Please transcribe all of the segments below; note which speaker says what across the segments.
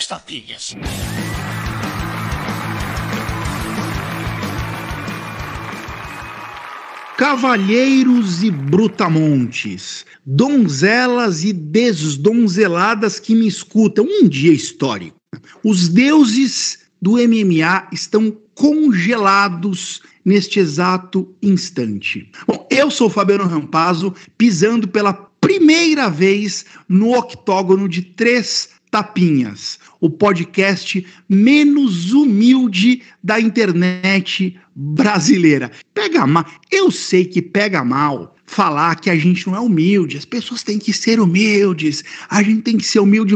Speaker 1: 3 tapinhas.
Speaker 2: Cavalheiros e brutamontes, donzelas e desdonzeladas que me escutam, um dia histórico. Os deuses do MMA estão congelados neste exato instante. Bom, eu sou Fabiano Rampazzo, pisando pela primeira vez no octógono de 3 tapinhas, o podcast menos humilde da internet brasileira. Pega mal, eu sei que pega mal falar que a gente não é humilde, as pessoas têm que ser humildes, a gente tem que ser humilde,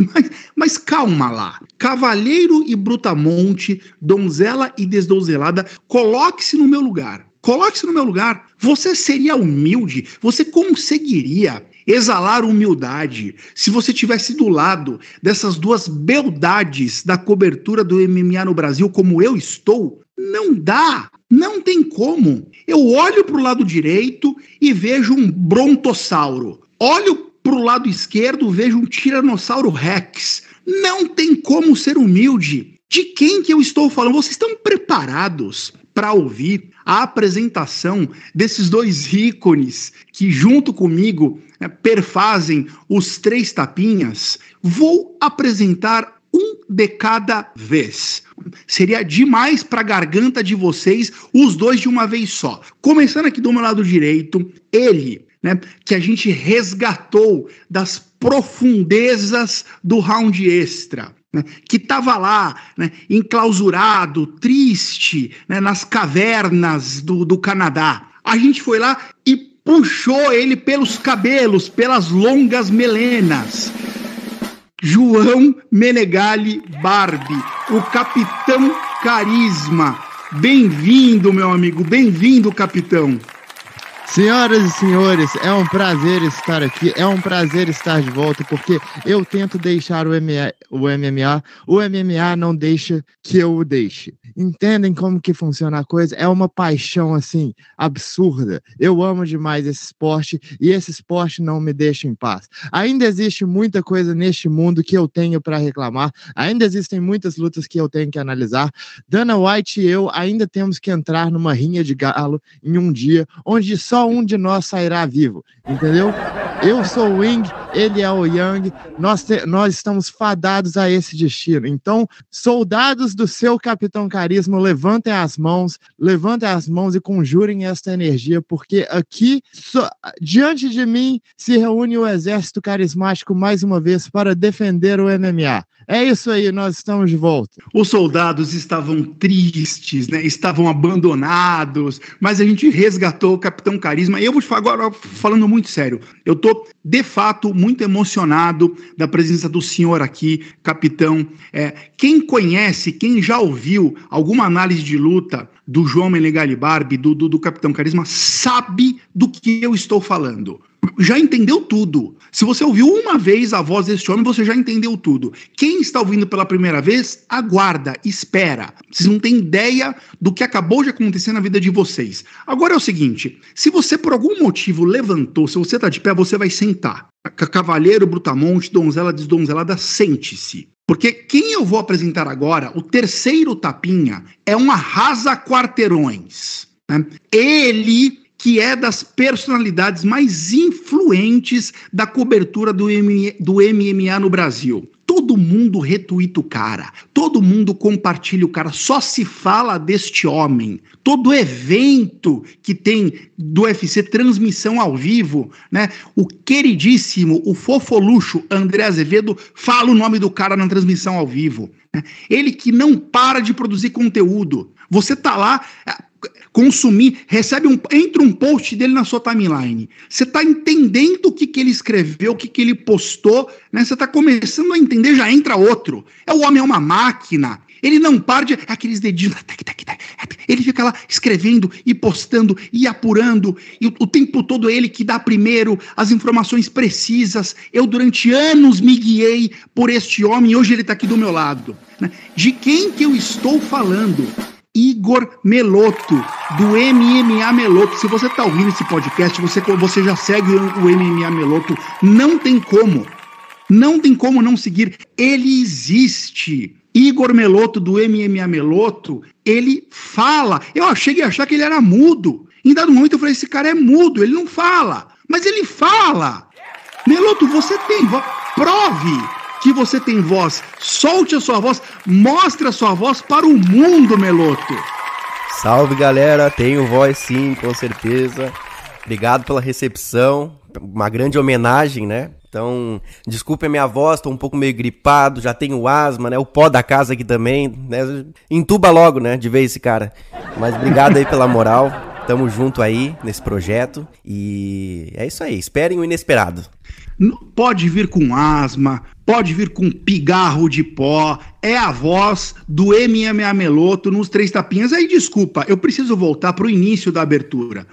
Speaker 2: mas calma lá. Cavalheiro e brutamonte, donzela e desdonzelada, coloque-se no meu lugar. Coloque-se no meu lugar. Você seria humilde? Você conseguiria exalar humildade se você estivesse do lado dessas 2 beldades da cobertura do MMA no Brasil como eu estou? Não dá, não tem como. Eu olho para o lado direito e vejo um brontossauro. Olho para o lado esquerdo, vejo um tiranossauro rex. Não tem como ser humilde. De quem que eu estou falando? Vocês estão preparados para ouvir a apresentação desses 2 ícones que junto comigo perfazem os 3 tapinhas? Vou apresentar um de cada vez. Seria demais para a garganta de vocês os 2 de uma vez só. Começando aqui do meu lado direito, ele, que a gente resgatou das profundezas do round extra, que estava lá, enclausurado, triste, nas cavernas do Canadá. A gente foi lá e puxou ele pelos cabelos, pelas longas melenas. João Menegali Barbi, o Capitão Carisma. Bem-vindo, meu amigo, bem-vindo, capitão.
Speaker 3: Senhoras e senhores, é um prazer estar aqui, é um prazer estar de volta, porque eu tento deixar o MMA não deixa que eu o deixe. Entendem como que funciona a coisa? É uma paixão, assim, absurda. Eu amo demais esse esporte e esse esporte não me deixa em paz. Ainda existe muita coisa neste mundo que eu tenho para reclamar, ainda existem muitas lutas que eu tenho que analisar. Dana White e eu ainda temos que entrar numa rinha de galo em um dia, onde só um de nós sairá vivo, entendeu? Eu sou o Wing, ele é o Yang, nós estamos fadados a esse destino. Então, soldados do seu Capitão Carisma, levantem as mãos e conjurem esta energia, porque aqui, diante de mim, se reúne o exército carismático mais uma vez para defender o MMA. É isso aí, nós estamos de volta.
Speaker 2: Os soldados estavam tristes, estavam abandonados, mas a gente resgatou o Capitão Carisma. E eu vou te falar agora, falando muito sério, eu tô, de fato, muito emocionado da presença do senhor aqui, capitão. Quem conhece, quem já ouviu alguma análise de luta do João Menegali Barbi, do Capitão Carisma, sabe do que eu estou falando. Já entendeu tudo. Se você ouviu uma vez a voz desse homem, você já entendeu tudo. Quem está ouvindo pela primeira vez, aguarda, espera. Vocês não têm ideia do que acabou de acontecer na vida de vocês. Agora é o seguinte, se você por algum motivo levantou, se você está de pé, você vai sentar. Cavalheiro, brutamonte, donzela, desdonzelada, sente-se. Porque quem eu vou apresentar agora, o terceiro tapinha, é um arrasa-quarteirões. Ele que é das personalidades mais influentes da cobertura do MMA no Brasil. Todo mundo retuita o cara, todo mundo compartilha o cara, só se fala deste homem. Todo evento que tem do UFC, transmissão ao vivo, o queridíssimo, o fofoluxo André Azevedo fala o nome do cara na transmissão ao vivo. Ele que não para de produzir conteúdo. Você tá lá, consumir, entra um post dele na sua timeline. Você tá entendendo o que ele escreveu, o que ele postou, Você tá começando a entender, já entra outro. O homem é uma máquina. Ele não para de... aqueles dedinhos... Ele fica lá escrevendo e postando e apurando. E o tempo todo é ele que dá primeiro as informações precisas. Eu, durante anos, me guiei por este homem e hoje ele tá aqui do meu lado. De quem que eu estou falando? Igor Meloto, do MMA Meloto. Se você está ouvindo esse podcast, você já segue o MMA Meloto. Não tem como. Não tem como não seguir. Ele existe. Igor Meloto, do MMA Meloto, ele fala. Eu cheguei a achar que ele era mudo. Em dado momento eu falei, esse cara é mudo, ele não fala. Mas ele fala. Meloto, você tem voz. Prove que você tem voz. Solte a sua voz. Mostre a sua voz para o mundo, Meloto.
Speaker 1: Salve, galera. Tenho voz sim, com certeza. Obrigado pela recepção. Uma grande homenagem, né? Então, desculpe a minha voz, tô um pouco meio gripado, já tenho asma, né? O pó da casa aqui também, né? Entuba logo, né? De vez esse cara. Mas obrigado aí pela moral. Tamo junto aí nesse projeto. E é isso aí. Esperem o inesperado.
Speaker 2: Pode vir com asma, pode vir com pigarro de pó. É a voz do MMA Meloto nos Três Tapinhas. Aí, desculpa, eu preciso voltar pro início da abertura.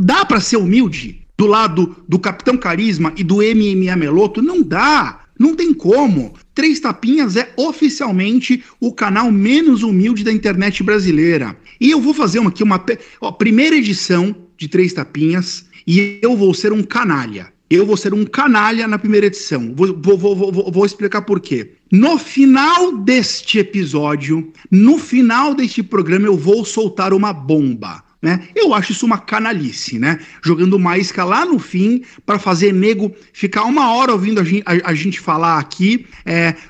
Speaker 2: Dá pra ser humilde do lado do Capitão Carisma e do MMA Meloto? Não dá, não tem como. Três Tapinhas é oficialmente o canal menos humilde da internet brasileira. E eu vou fazer uma primeira edição de Três Tapinhas e eu vou ser um canalha. Eu vou ser um canalha na primeira edição. Vou explicar por quê. No final deste episódio, no final deste programa, eu vou soltar uma bomba. Né? Eu acho isso uma canalice, né? Jogando uma isca lá no fim para fazer nego ficar uma hora ouvindo a gente falar aqui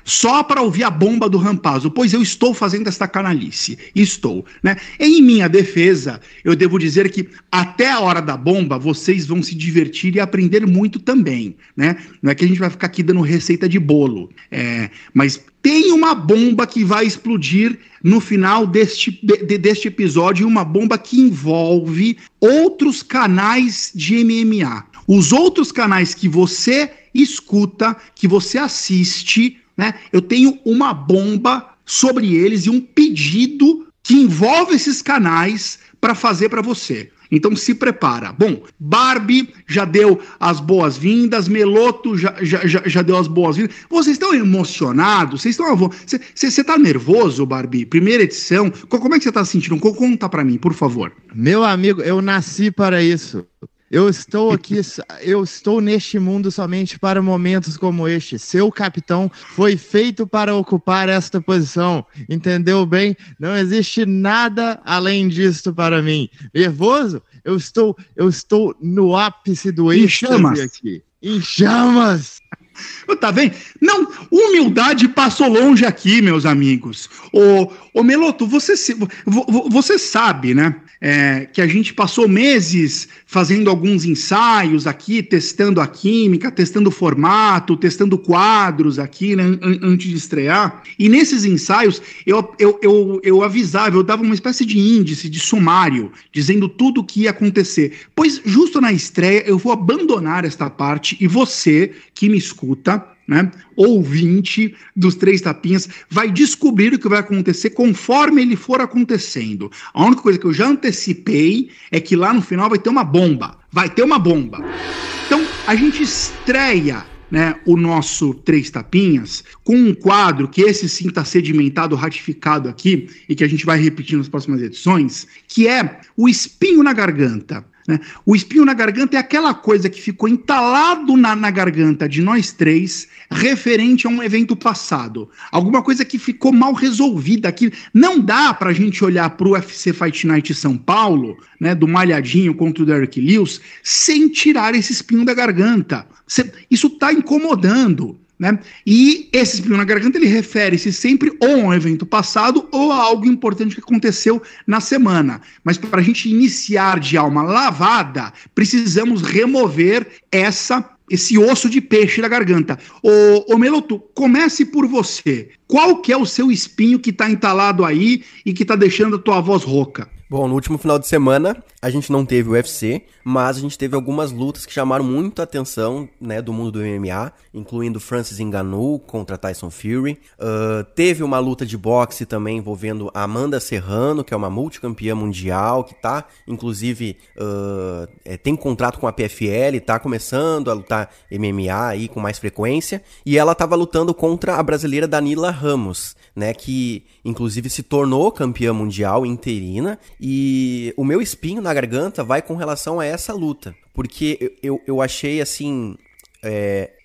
Speaker 2: só para ouvir a bomba do Rampazzo, pois eu estou fazendo esta canalice. Estou, né? Em minha defesa, eu devo dizer que até a hora da bomba vocês vão se divertir e aprender muito também, né? Não é que a gente vai ficar aqui dando receita de bolo, mas tem uma bomba que vai explodir no final deste episódio, uma bomba que envolve outros canais de MMA. Os outros canais que você escuta, que você assiste, né? Eu tenho uma bomba sobre eles e um pedido que envolve esses canais para fazer para você. Então se prepara. Bom, Barbie já deu as boas-vindas, Meloto já deu as boas-vindas. Vocês estão emocionados? Você está nervoso, Barbie? Primeira edição. Como é que você está se sentindo? Conta para mim, por favor.
Speaker 3: Meu amigo, eu nasci para isso. Eu estou aqui, eu estou neste mundo somente para momentos como este. Seu capitão foi feito para ocupar esta posição, entendeu bem? Não existe nada além disso para mim. Nervoso? Eu estou no ápice do êxtase aqui. Em chamas!
Speaker 2: Tá vendo? Não, humildade passou longe aqui, meus amigos. Ô Meloto, você sabe, né? Que a gente passou meses fazendo alguns ensaios aqui, testando a química, testando o formato, testando quadros aqui, né, antes de estrear. E nesses ensaios, eu avisava, eu dava uma espécie de índice, de sumário, dizendo tudo o que ia acontecer. Pois justo na estreia, eu vou abandonar esta parte e você, que me escuta, né, ouvinte dos Três Tapinhas, vai descobrir o que vai acontecer conforme ele for acontecendo. A única coisa que eu já antecipei é que lá no final vai ter uma bomba. Vai ter uma bomba. Então, a gente estreia, né, o nosso Três Tapinhas com um quadro que esse sim está sedimentado, ratificado aqui, e que a gente vai repetir nas próximas edições, que é o espinho na garganta. Né? O espinho na garganta é aquela coisa que ficou entalado na garganta de nós três, referente a um evento passado. Alguma coisa que ficou mal resolvida. Que não dá pra gente olhar pro UFC Fight Night São Paulo, né, do Malhadinho contra o Derrick Lewis, sem tirar esse espinho da garganta. Isso tá incomodando. Né? E esse espinho na garganta, ele refere-se sempre ou a um evento passado ou a algo importante que aconteceu na semana. Mas para a gente iniciar de alma lavada, precisamos remover esse osso de peixe da garganta. Ô Meloto, comece por você. Qual que é o seu espinho que está entalado aí e que está deixando a tua voz rouca?
Speaker 1: Bom, no último final de semana, a gente não teve o UFC, mas a gente teve algumas lutas que chamaram muito a atenção, né, do mundo do MMA, incluindo Francis Ngannou contra Tyson Fury. Teve uma luta de boxe também envolvendo a Amanda Serrano, que é uma multicampeã mundial, que tá, inclusive, tem contrato com a PFL, tá começando a lutar MMA aí com mais frequência, e ela tava lutando contra a brasileira Danila Ramos, né, que inclusive se tornou campeã mundial interina, e o meu espinho na garganta vai com relação a essa luta, porque eu achei assim,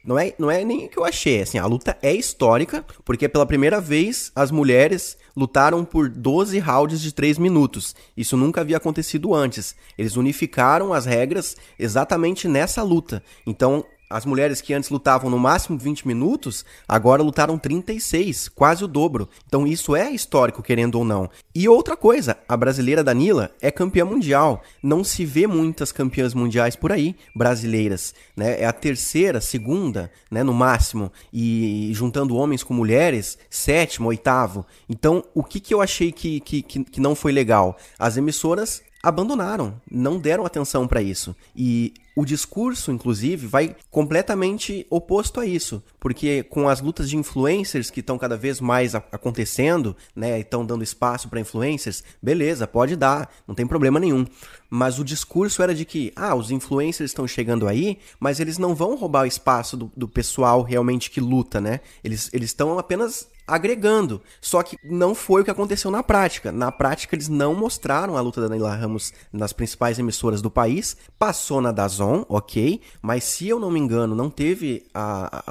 Speaker 1: Não é nem o que eu achei, assim, a luta é histórica, porque pela primeira vez as mulheres lutaram por 12 rounds de 3 minutos. Isso nunca havia acontecido antes. Eles unificaram as regras exatamente nessa luta. Então, as mulheres que antes lutavam no máximo 20 minutos, agora lutaram 36, quase o dobro. Então isso é histórico, querendo ou não. E outra coisa, a brasileira Danila é campeã mundial. Não se vê muitas campeãs mundiais por aí, brasileiras, né? É a terceira, segunda, né, no máximo. E juntando homens com mulheres, sétimo, oitavo. Então, o que eu achei que não foi legal? As emissoras abandonaram, não deram atenção para isso. E o discurso, inclusive, vai completamente oposto a isso, porque com as lutas de influencers que estão cada vez mais acontecendo, né, estão dando espaço para influencers, beleza, pode dar, não tem problema nenhum. Mas o discurso era de que, os influencers estão chegando aí, mas eles não vão roubar o espaço do pessoal realmente que luta, né? Eles estão apenas agregando. Só que não foi o que aconteceu na prática. Na prática, eles não mostraram a luta da Danila Ramos nas principais emissoras do país. Passou na DAZN, ok, mas se eu não me engano, não teve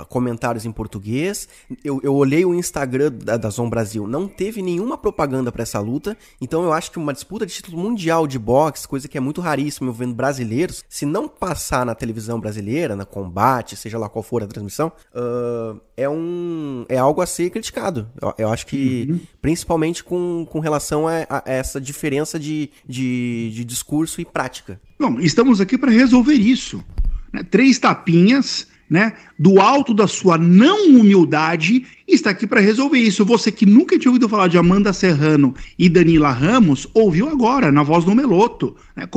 Speaker 1: comentários em português. Eu olhei o Instagram da DAZN Brasil, não teve nenhuma propaganda para essa luta. Então eu acho que uma disputa de título mundial de boxe, coisa que é muito raríssima eu vendo brasileiros, se não passar na televisão brasileira, na Combate, seja lá qual for a transmissão, é algo a ser criticado. Eu acho que, principalmente com relação a essa diferença de discurso e prática.
Speaker 2: Bom, estamos aqui para resolver isso, né? 3 tapinhas, né, do alto da sua não humildade, está aqui para resolver isso. Você que nunca tinha ouvido falar de Amanda Serrano e Danila Ramos, ouviu agora, na voz do Meloto, né?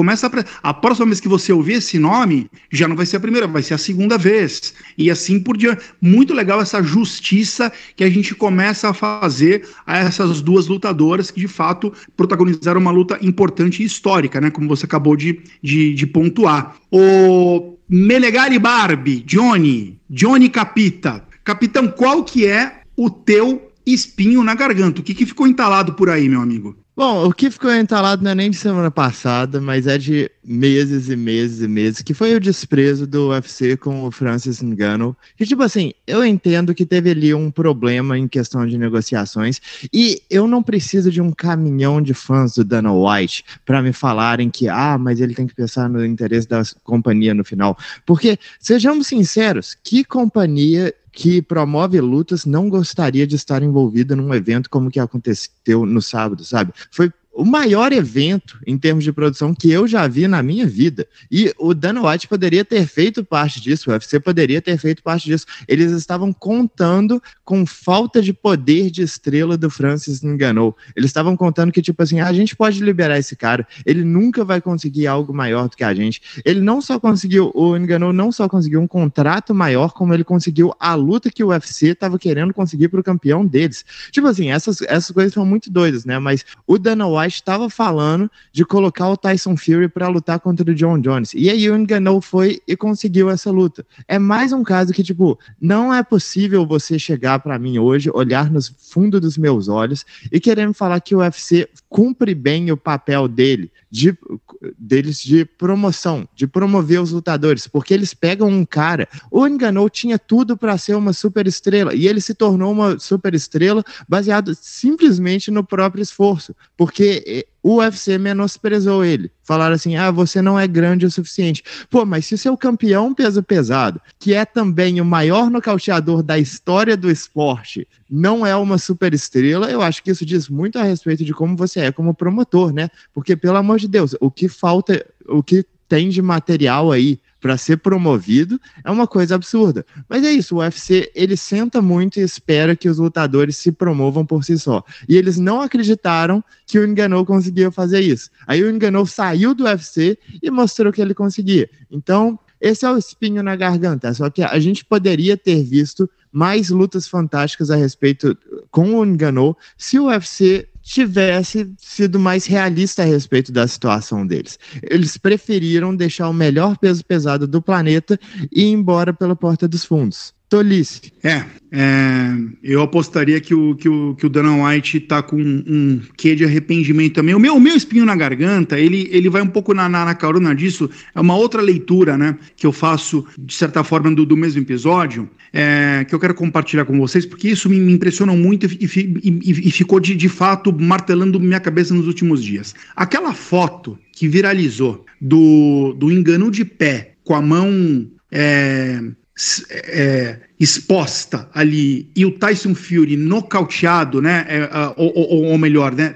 Speaker 2: A próxima vez que você ouvir esse nome, já não vai ser a primeira, vai ser a segunda vez, e assim por diante. Muito legal essa justiça que a gente começa a fazer a essas duas lutadoras que, de fato, protagonizaram uma luta importante e histórica, né, como você acabou de pontuar. O Menegali Barbie, Johnny Capita. Capitão, qual que é o teu espinho na garganta? O que ficou entalado por aí, meu amigo?
Speaker 3: Bom, o que ficou entalado não é nem de semana passada, mas é de meses e meses e meses, que foi o desprezo do UFC com o Francis Ngannou. Que, tipo assim, eu entendo que teve ali um problema em questão de negociações, e eu não preciso de um caminhão de fãs do Dana White para me falarem que, mas ele tem que pensar no interesse da companhia no final. Porque, sejamos sinceros, que companhia que promove lutas não gostaria de estar envolvida num evento como o que aconteceu no sábado, sabe? Foi o maior evento em termos de produção que eu já vi na minha vida. E o Dana White poderia ter feito parte disso, o UFC poderia ter feito parte disso. Eles estavam contando com falta de poder de estrela do Francis Ngannou. Eles estavam contando que, tipo assim, a gente pode liberar esse cara, ele nunca vai conseguir algo maior do que a gente. O Ngannou não só conseguiu um contrato maior, como ele conseguiu a luta que o UFC estava querendo conseguir para o campeão deles. Tipo assim, essas coisas são muito doidas, né? Mas o Dana White estava falando de colocar o Tyson Fury para lutar contra o John Jones. E aí o Ngannou foi e conseguiu essa luta. É mais um caso que, tipo, não é possível você chegar para mim hoje, olhar no fundo dos meus olhos e querer me falar que o UFC cumpre bem o papel deles de promoção, de promover os lutadores, porque eles pegam um cara. O Ngannou tinha tudo para ser uma superestrela e ele se tornou uma superestrela baseado simplesmente no próprio esforço, porque o UFC menosprezou ele. Falaram assim, você não é grande o suficiente. Pô, mas se o seu campeão peso pesado, que é também o maior nocauteador da história do esporte, não é uma superestrela, eu acho que isso diz muito a respeito de como você é como promotor, né? Porque, pelo amor de Deus, o que falta, o que tem de material aí para ser promovido é uma coisa absurda. Mas é isso, o UFC, ele senta muito e espera que os lutadores se promovam por si só. E eles não acreditaram que o Ngannou conseguia fazer isso. Aí o Ngannou saiu do UFC e mostrou que ele conseguia. Então, esse é o espinho na garganta. Só que a gente poderia ter visto mais lutas fantásticas a respeito com o Ngannou se o UFC tivesse sido mais realista a respeito da situação deles. Eles preferiram deixar o melhor peso pesado do planeta e ir embora pela porta dos fundos. tolice.
Speaker 2: Eu apostaria que o Dana White tá com um quê de arrependimento também. O meu espinho na garganta, ele vai um pouco na carona disso. É uma outra leitura, né, que eu faço, de certa forma, do mesmo episódio, que eu quero compartilhar com vocês, porque isso me impressionou muito e ficou de fato martelando minha cabeça nos últimos dias. Aquela foto que viralizou do engano de pé com a mão exposta ali e o Tyson Fury nocauteado, né, ou melhor, né,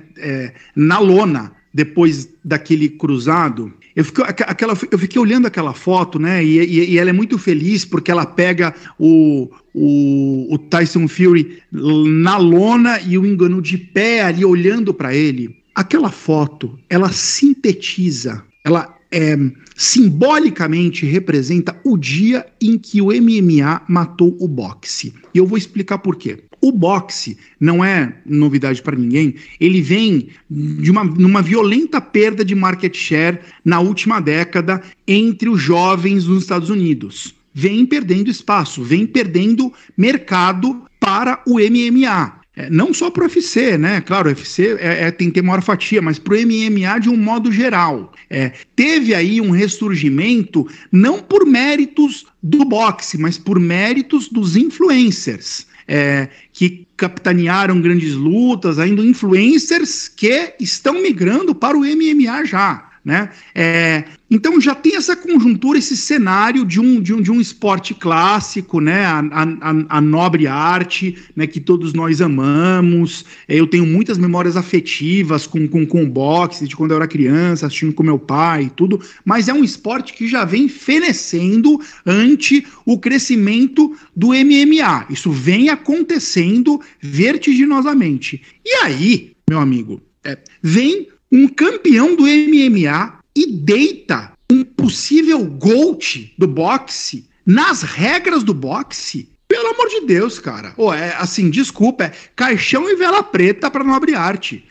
Speaker 2: na lona depois daquele cruzado. Eu fiquei olhando aquela foto, né, e ela é muito feliz porque ela pega o Tyson Fury na lona e o engano de pé ali olhando para ele. Aquela foto, ela sintetiza, ela simbolicamente representa o dia em que o MMA matou o boxe. E eu vou explicar por quê. O boxe não é novidade para ninguém, ele vem numa violenta perda de market share na última década entre os jovens nos Estados Unidos. Vem perdendo espaço, vem perdendo mercado para o MMA. Não só para o UFC, né? Claro, o UFC tem que ter maior fatia, mas para o MMA de um modo geral. Teve aí um ressurgimento, não por méritos do boxe, mas por méritos dos influencers, que capitanearam grandes lutas, ainda influencers que estão migrando para o MMA já. Né? Então já tem essa conjuntura, esse cenário de um esporte clássico, né? A nobre arte, né? Que todos nós amamos. Eu tenho muitas memórias afetivas com o boxe, de quando eu era criança, assistindo com meu pai e tudo, mas é um esporte que já vem fenecendo ante o crescimento do MMA. Isso vem acontecendo vertiginosamente. E aí, meu amigo, vem um campeão do MMA e deita um possível GOAT do boxe nas regras do boxe. Pelo amor de Deus, cara. Assim, desculpa, caixão e vela preta para nobre arte.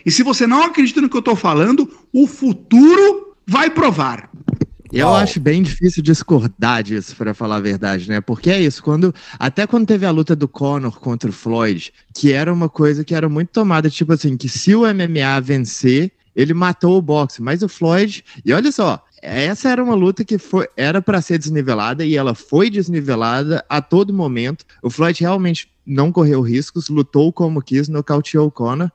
Speaker 2: E se você não acredita no que eu tô falando, o futuro vai provar.
Speaker 3: Eu acho bem difícil discordar disso, para falar a verdade, né? Porque é isso, até quando teve a luta do Conor contra o Floyd, que era uma coisa que era muito tomada, tipo assim, que se o MMA vencer, ele matou o boxe. Mas o Floyd, e olha só, essa era uma luta que era para ser desnivelada e ela foi desnivelada a todo momento. O Floyd realmente não correu riscos, lutou como quis, nocauteou o Conor.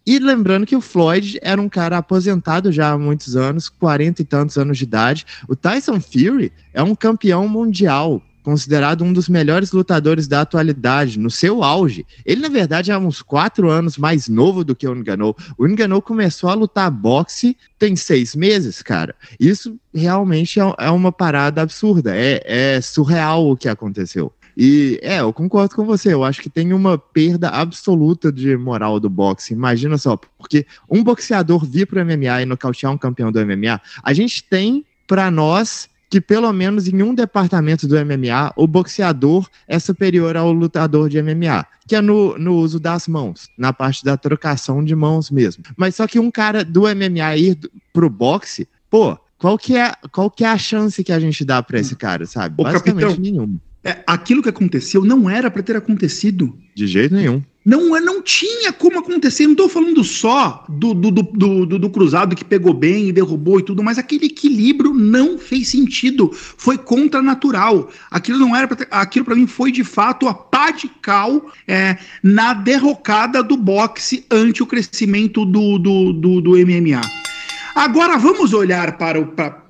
Speaker 3: E lembrando que o Floyd era um cara aposentado já há muitos anos, 40 e tantos anos de idade. O Tyson Fury é um campeão mundial, considerado um dos melhores lutadores da atualidade, no seu auge. Ele, na verdade, é uns 4 anos mais novo do que o Ngannou. O Ngannou começou a lutar boxe tem 6 meses, cara. Isso realmente é uma parada absurda. É surreal o que aconteceu. E eu concordo com você, eu acho que tem uma perda absoluta de moral do boxe. Imagina só, porque um boxeador vir pro MMA e nocautear um campeão do MMA, a gente tem pra nós que pelo menos em um departamento do MMA, o boxeador é superior ao lutador de MMA, que é no uso das mãos, na parte da trocação de mãos mesmo. Mas só que um cara do MMA ir pro boxe, qual que é a chance que a gente dá pra esse cara, sabe? Basicamente
Speaker 2: capitão,
Speaker 3: nenhuma.
Speaker 2: Aquilo que aconteceu não era para ter acontecido.
Speaker 3: De jeito nenhum.
Speaker 2: Não tinha como acontecer. Não estou falando só do cruzado que pegou bem e derrubou e tudo, mas aquele equilíbrio não fez sentido. Foi contranatural. Aquilo não era aquilo para mim foi de fato a pá de cal na derrocada do boxe ante o crescimento do MMA. Agora vamos olhar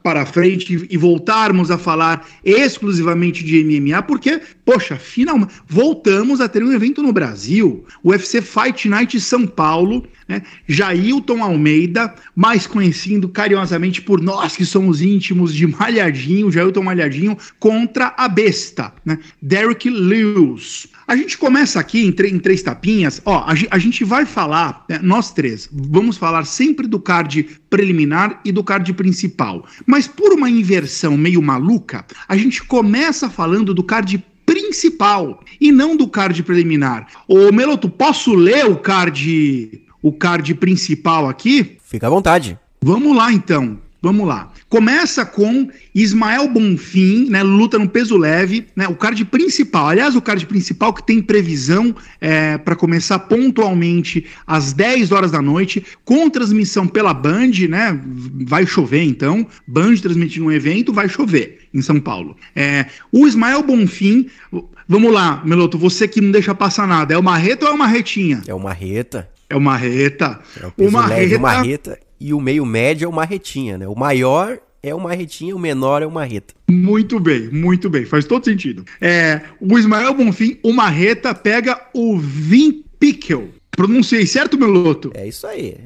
Speaker 2: para frente e voltarmos a falar exclusivamente de MMA, porque, poxa, finalmente voltamos a ter um evento no Brasil, o UFC Fight Night São Paulo, né? Jailton Almeida, mais conhecido carinhosamente por nós que somos íntimos de Malhadinho, Jailton Malhadinho, contra a besta, né? Derrick Lewis. A gente começa aqui em 3 tapinhas. A gente vai falar, né, nós 3, vamos falar sempre do card preliminar e do card principal. Mas por uma inversão meio maluca, a gente começa falando do card principal e não do card preliminar. Ô Meloto, posso ler o card principal aqui?
Speaker 1: Fica à vontade.
Speaker 2: Vamos lá então. Vamos lá. Começa com Ismael Bonfim, né, luta no peso leve, né, o card principal. Aliás, o card principal que tem previsão para começar pontualmente às 10 horas da noite, com transmissão pela Band, né? Vai chover, então. Band transmitindo um evento, vai chover em São Paulo. O Ismael Bonfim, vamos lá, Meloto, você que não deixa passar nada, é o marreta ou é o marretinha?
Speaker 1: É o marreta.
Speaker 2: É o marreta.
Speaker 1: É o peso leve, o marreta. E o meio médio é o marretinha, né? O maior é o marretinha, o menor é o marreta.
Speaker 2: Muito bem, faz todo sentido. O Ismael Bonfim, o marreta, pega o Vin Pickel. Pronunciei certo, Meloto?
Speaker 1: É isso aí.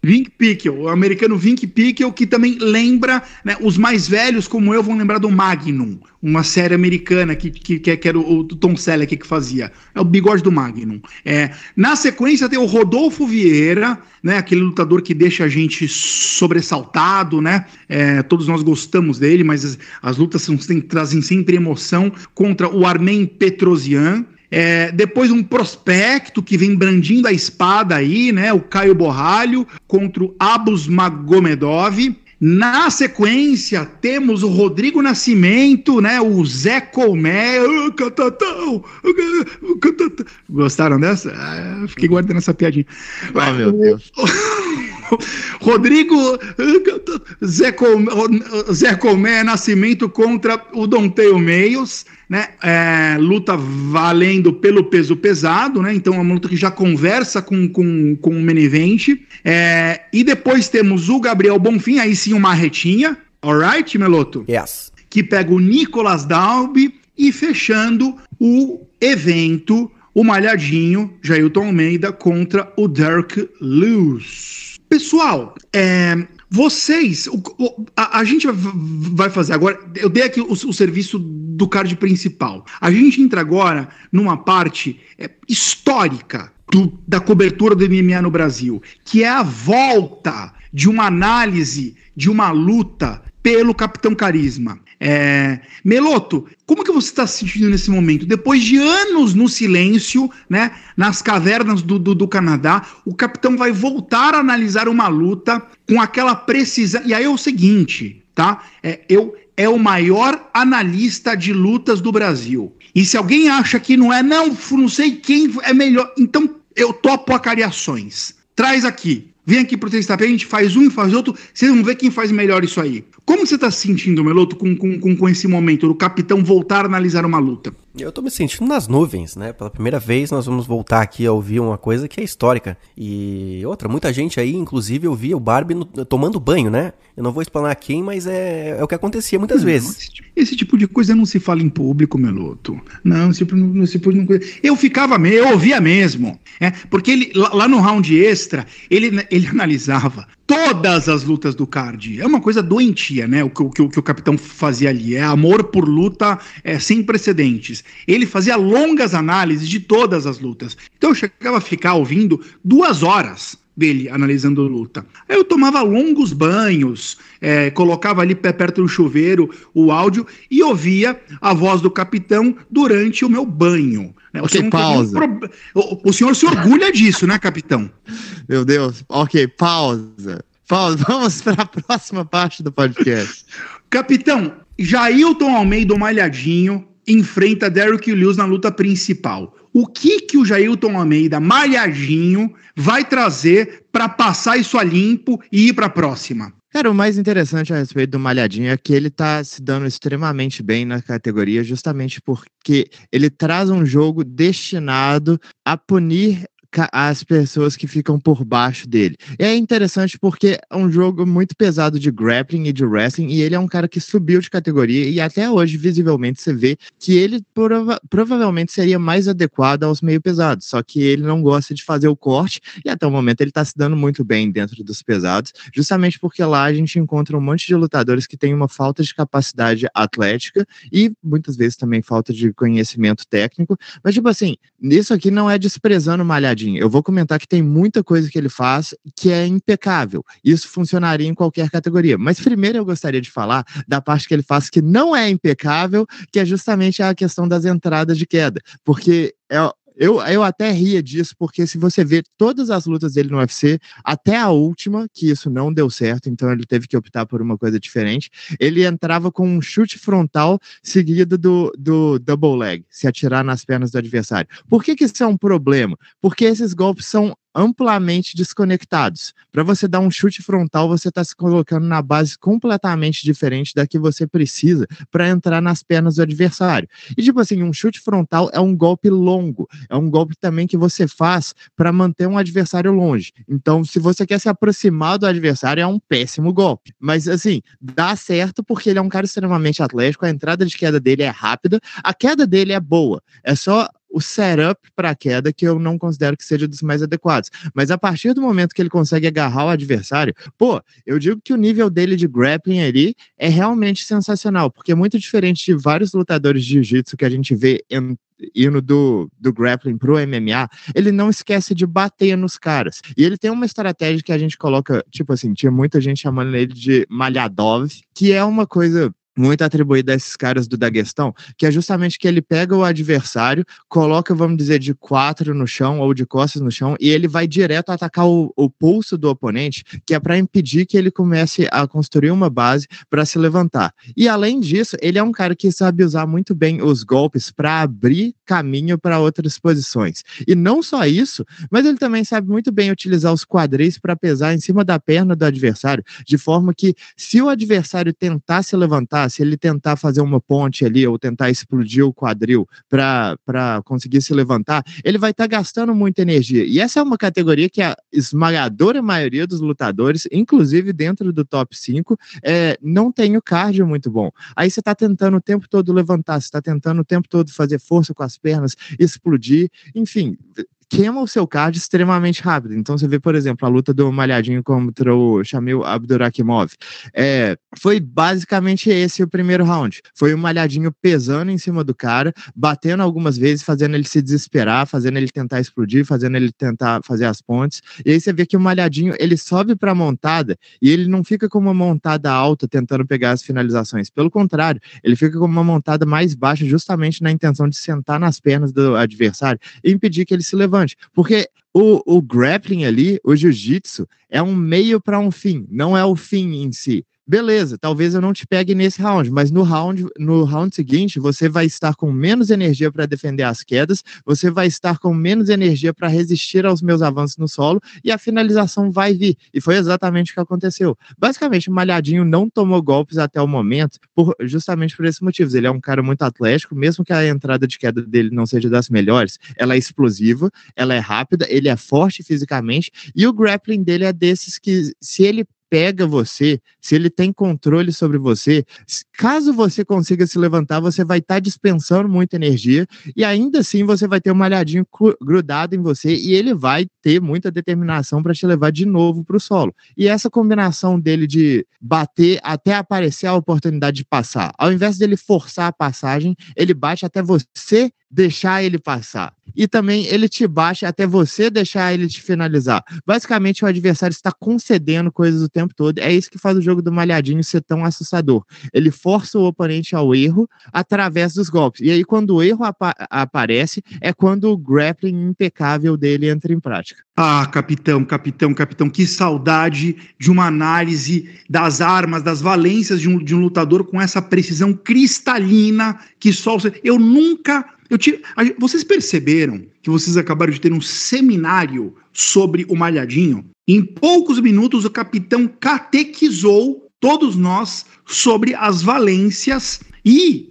Speaker 2: Vink Pickel, o americano Vink Pickel, que também lembra, né, os mais velhos como eu vão lembrar do Magnum, uma série americana que era o Tom Selleck que fazia. É o bigode do Magnum. Na sequência tem o Rodolfo Vieira, né, aquele lutador que deixa a gente sobressaltado, né? Todos nós gostamos dele, mas as lutas trazem sempre emoção, contra o Armen Petrosian. Depois um prospecto que vem brandindo a espada aí, né? O Caio Borralho contra o Abus Magomedov. Na sequência, temos o Rodrigo Nascimento, né? O Zé Colmé. Gostaram dessa? Fiquei guardando essa piadinha.
Speaker 3: Oh, meu Deus.
Speaker 2: Rodrigo Zé Colmé Nascimento contra o Donteio Meios, né? Luta valendo pelo peso pesado, né? Então é uma luta que já conversa com o main event. E depois temos o Gabriel Bonfim, aí sim uma marretinha, alright, Meloto?
Speaker 1: Yes.
Speaker 2: Que pega o Nicolas Dalby e fechando o evento, o malhadinho Jailton Almeida contra o Derek Lewis. Pessoal, vocês, a gente vai fazer agora, eu dei aqui o serviço do card principal. A gente entra agora numa parte histórica da cobertura do MMA no Brasil, que é a volta de uma análise de uma luta pelo Capitão Carisma. Meloto, como que você está se sentindo nesse momento? Depois de anos no silêncio, né, nas cavernas do Canadá, o Capitão vai voltar a analisar uma luta com aquela precisão. E aí é o seguinte, tá? É o maior analista de lutas do Brasil. E se alguém acha que não sei quem é melhor, então eu topo acariações. Traz aqui. Vem aqui pro Testapé, a gente faz um e faz outro, vocês vão ver quem faz melhor isso aí. Como você tá se sentindo, Meloto, com esse momento do Capitão voltar a analisar uma luta?
Speaker 1: Eu tô me sentindo nas nuvens, né? Pela primeira vez nós vamos voltar aqui a ouvir uma coisa que é histórica. E outra, muita gente aí, inclusive, eu via o Barbie tomando banho, né? Eu não vou explanar quem, mas é o que acontecia muitas vezes.
Speaker 2: Esse tipo de coisa não se fala em público, Meloto. Não, esse tipo de coisa. Eu ouvia mesmo. Porque ele, lá no round extra, ele analisava todas as lutas do card. É uma coisa doentia, né? O que o Capitão fazia ali. É amor por luta sem precedentes. Ele fazia longas análises de todas as lutas. Então eu chegava a ficar ouvindo 2 horas dele analisando luta. Aí eu tomava longos banhos, colocava ali perto do chuveiro o áudio e ouvia a voz do Capitão durante o meu banho.
Speaker 3: Ok, pausa.
Speaker 2: O senhor se orgulha disso, né, Capitão?
Speaker 3: Meu Deus. Ok, pausa. Vamos para a próxima parte do podcast.
Speaker 2: Capitão, Jailton Almeida, o malhadinho, enfrenta Derek Lewis na luta principal. O que o Jailton Almeida, malhadinho, vai trazer para passar isso a limpo e ir para a próxima?
Speaker 3: Cara, o mais interessante a respeito do Malhadinho é que ele tá se dando extremamente bem na categoria, justamente porque ele traz um jogo destinado a punir as pessoas que ficam por baixo dele. E é interessante porque é um jogo muito pesado de grappling e de wrestling, e ele é um cara que subiu de categoria, e até hoje, visivelmente, você vê que ele provavelmente seria mais adequado aos meio pesados, só que ele não gosta de fazer o corte, e até o momento ele tá se dando muito bem dentro dos pesados, justamente porque lá a gente encontra um monte de lutadores que têm uma falta de capacidade atlética, e muitas vezes também falta de conhecimento técnico, mas tipo assim, isso aqui não é desprezando o Malhadinho. Eu vou comentar que tem muita coisa que ele faz que é impecável. Isso funcionaria em qualquer categoria. Mas primeiro eu gostaria de falar da parte que ele faz que não é impecável, que é justamente a questão das entradas de queda. Porque Eu até ria disso, porque se você vê todas as lutas dele no UFC, até a última, que isso não deu certo, então ele teve que optar por uma coisa diferente, ele entrava com um chute frontal seguido do double leg, se atirar nas pernas do adversário. Por que isso é um problema? Porque esses golpes são amplamente desconectados. Para você dar um chute frontal, você está se colocando na base completamente diferente da que você precisa para entrar nas pernas do adversário. E tipo assim, um chute frontal é um golpe longo, é um golpe também que você faz para manter um adversário longe. Então, se você quer se aproximar do adversário, é um péssimo golpe. Mas assim, dá certo porque ele é um cara extremamente atlético, a entrada de queda dele é rápida, a queda dele é boa. É só o setup para a queda que eu não considero que seja dos mais adequados. Mas a partir do momento que ele consegue agarrar o adversário, eu digo que o nível dele de grappling ali é realmente sensacional, porque é muito diferente de vários lutadores de jiu-jitsu que a gente vê indo do grappling pro MMA, ele não esquece de bater nos caras. E ele tem uma estratégia que a gente coloca, tipo assim, tinha muita gente chamando ele de Malhadov, que é uma coisa muito atribuído a esses caras do Daguestão, que é justamente que ele pega o adversário, coloca, vamos dizer, de 4 no chão ou de costas no chão, e ele vai direto atacar o pulso do oponente, que é para impedir que ele comece a construir uma base para se levantar. E além disso, ele é um cara que sabe usar muito bem os golpes para abrir caminho para outras posições. E não só isso, mas ele também sabe muito bem utilizar os quadris para pesar em cima da perna do adversário, de forma que se o adversário tentar se levantar, se ele tentar fazer uma ponte ali ou tentar explodir o quadril para conseguir se levantar, ele vai estar gastando muita energia. E essa é uma categoria que a esmagadora maioria dos lutadores, inclusive dentro do top 5, não tem o cardio muito bom. Aí você está tentando o tempo todo levantar, você está tentando o tempo todo fazer força com as pernas, explodir, enfim, queima o seu cardio extremamente rápido. Então você vê, por exemplo, a luta do Malhadinho contra o Shamil Abdurakhimov. Foi basicamente esse o primeiro round. Foi o Malhadinho pesando em cima do cara, batendo algumas vezes, fazendo ele se desesperar, fazendo ele tentar explodir, fazendo ele tentar fazer as pontes. E aí você vê que o Malhadinho, ele sobe para a montada e ele não fica com uma montada alta tentando pegar as finalizações. Pelo contrário, ele fica com uma montada mais baixa justamente na intenção de sentar nas pernas do adversário e impedir que ele se levante. Porque o grappling ali, o jiu-jitsu, é um meio para um fim, não é o fim em si. Beleza, talvez eu não te pegue nesse round, mas no round seguinte, você vai estar com menos energia para defender as quedas, você vai estar com menos energia para resistir aos meus avanços no solo e a finalização vai vir. E foi exatamente o que aconteceu. Basicamente, o Malhadinho não tomou golpes até o momento, justamente por esses motivos. Ele é um cara muito atlético, mesmo que a entrada de queda dele não seja das melhores, ela é explosiva, ela é rápida, ele é forte fisicamente e o grappling dele é desses que, se ele pega você, se ele tem controle sobre você, caso você consiga se levantar, você vai estar dispensando muita energia e ainda assim você vai ter um Malhadinho grudado em você e ele vai ter muita determinação para te levar de novo para o solo. E essa combinação dele de bater até aparecer a oportunidade de passar, ao invés dele forçar a passagem, ele bate até você deixar ele passar. E também ele te baixa até você deixar ele te finalizar. Basicamente, o adversário está concedendo coisas o tempo todo. É isso que faz o jogo do Malhadinho ser tão assustador. Ele força o oponente ao erro através dos golpes. E aí, quando o erro aparece, é quando o grappling impecável dele entra em prática.
Speaker 2: Ah, capitão, que saudade de uma análise das armas, das valências de um lutador com essa precisão cristalina que só... Vocês perceberam que vocês acabaram de ter um seminário sobre o Malhadinho? Em poucos minutos o capitão catequizou todos nós sobre as valências e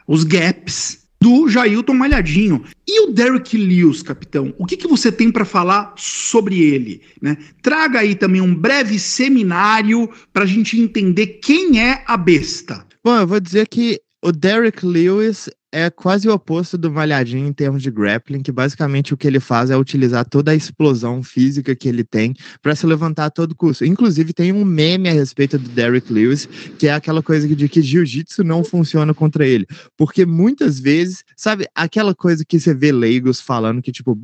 Speaker 2: os gaps do Jailton Malhadinho. E o Derrick Lewis, capitão, o que você tem para falar sobre ele, né? Traga aí também um breve seminário para a gente entender quem é a besta.
Speaker 3: Bom, eu vou dizer que o Derrick Lewis é quase o oposto do Malhadinho em termos de grappling, que basicamente o que ele faz é utilizar toda a explosão física que ele tem para se levantar a todo custo. Inclusive tem um meme a respeito do Derrick Lewis, que é aquela coisa de que jiu-jitsu não funciona contra ele, porque muitas vezes, sabe, aquela coisa que você vê leigos falando que tipo,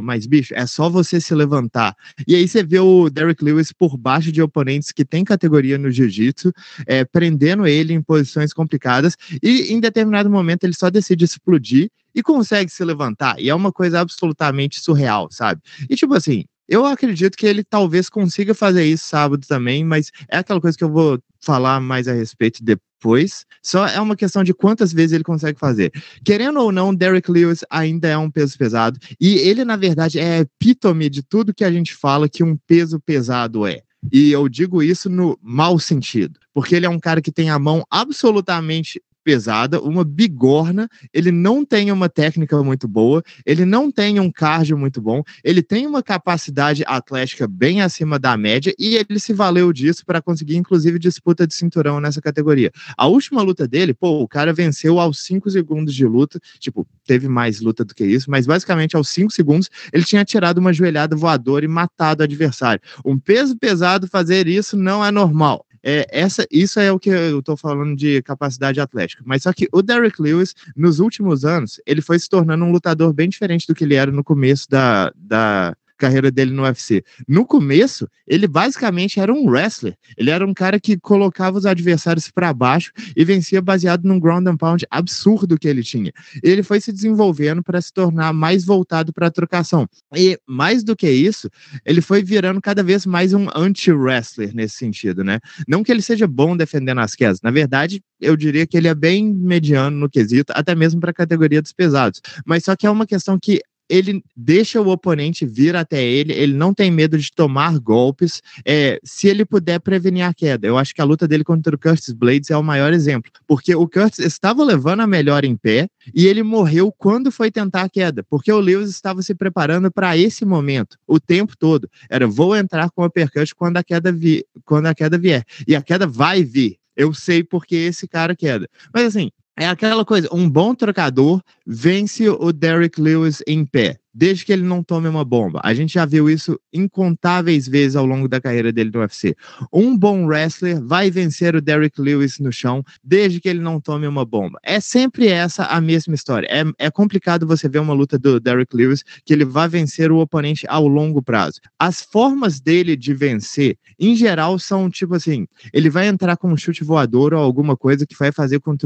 Speaker 3: mas bicho, é só você se levantar. E aí você vê o Derrick Lewis por baixo de oponentes que tem categoria no jiu-jitsu, prendendo ele em posições complicadas e em determinado momento ele só só decide explodir e consegue se levantar. E é uma coisa absolutamente surreal, sabe? E tipo assim, eu acredito que ele talvez consiga fazer isso sábado também, mas é aquela coisa que eu vou falar mais a respeito depois. Só é uma questão de quantas vezes ele consegue fazer. Querendo ou não, Derrick Lewis ainda é um peso pesado. E ele, na verdade, é a epítome de tudo que a gente fala que um peso pesado é. E eu digo isso no mau sentido. Porque ele é um cara que tem a mão absolutamente pesada, uma bigorna, ele não tem uma técnica muito boa, ele não tem um cardio muito bom, ele tem uma capacidade atlética bem acima da média e ele se valeu disso para conseguir, inclusive, disputa de cinturão nessa categoria. A última luta dele, o cara venceu aos 5 segundos de luta, tipo, teve mais luta do que isso, mas basicamente aos 5 segundos ele tinha tirado uma joelhada voadora e matado o adversário. Um peso pesado fazer isso não é normal. Isso é o que eu tô falando de capacidade atlética. Mas só que o Derrick Lewis, nos últimos anos, ele foi se tornando um lutador bem diferente do que ele era no começo da carreira dele no UFC. No começo, ele basicamente era um wrestler. Ele era um cara que colocava os adversários para baixo e vencia baseado num ground and pound absurdo que ele tinha. Ele foi se desenvolvendo para se tornar mais voltado para a trocação. E mais do que isso, ele foi virando cada vez mais um anti-wrestler nesse sentido, né? Não que ele seja bom defendendo as quedas. Na verdade, eu diria que ele é bem mediano no quesito, até mesmo para a categoria dos pesados. Mas só que é uma questão que ele deixa o oponente vir até ele, ele não tem medo de tomar golpes, se ele puder prevenir a queda. Eu acho que a luta dele contra o Curtis Blaydes é o maior exemplo, porque o Curtis estava levando a melhor em pé e ele morreu quando foi tentar a queda, porque o Lewis estava se preparando para esse momento, o tempo todo. Vou entrar com o uppercut quando a queda vier, e a queda vai vir. Eu sei porque esse cara queda. Mas assim, é aquela coisa, um bom trocador vence o Derrick Lewis em pé, desde que ele não tome uma bomba. A gente já viu isso incontáveis vezes ao longo da carreira dele no UFC. Um bom wrestler vai vencer o Derrick Lewis no chão, desde que ele não tome uma bomba. É sempre essa a mesma história. É complicado você ver uma luta do Derrick Lewis que ele vai vencer o oponente ao longo prazo. As formas dele de vencer, em geral, são tipo assim, ele vai entrar com um chute voador ou alguma coisa que vai fazer com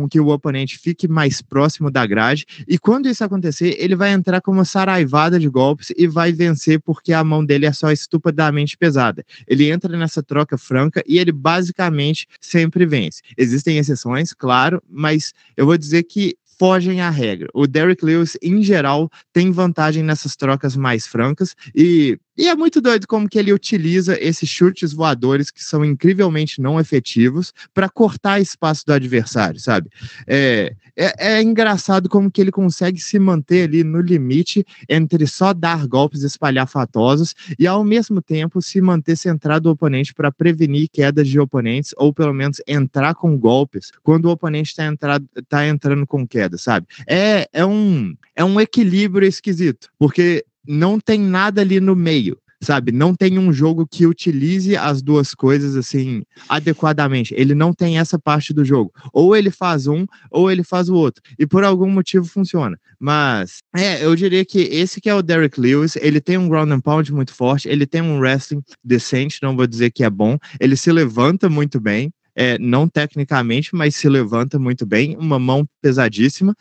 Speaker 3: que o oponente fique mais próximo da grade, e quando isso acontecer, ele vai entrar com uma saraivada de golpes e vai vencer porque a mão dele é só estupidamente pesada. Ele entra nessa troca franca e ele basicamente sempre vence. Existem exceções, claro, mas eu vou dizer que fogem à regra. O Derrick Lewis, em geral, tem vantagem nessas trocas mais francas e é muito doido como que ele utiliza esses chutes voadores que são incrivelmente não efetivos para cortar espaço do adversário, sabe? É engraçado como que ele consegue se manter ali no limite entre só dar golpes espalhafatosos e, ao mesmo tempo, se manter centrado no oponente para prevenir quedas de oponentes ou, pelo menos, entrar com golpes quando o oponente tá entrando com queda, sabe? É um equilíbrio esquisito, porque não tem nada ali no meio, sabe? Não tem um jogo que utilize as duas coisas, assim, adequadamente. Ele não tem essa parte do jogo. Ou ele faz um, ou ele faz o outro. E por algum motivo funciona. Mas, eu diria que esse que é o Derrick Lewis. Ele tem um ground and pound muito forte. Ele tem um wrestling decente, não vou dizer que é bom. Ele se levanta muito bem. Não tecnicamente, mas se levanta muito bem, uma mão pesadíssima,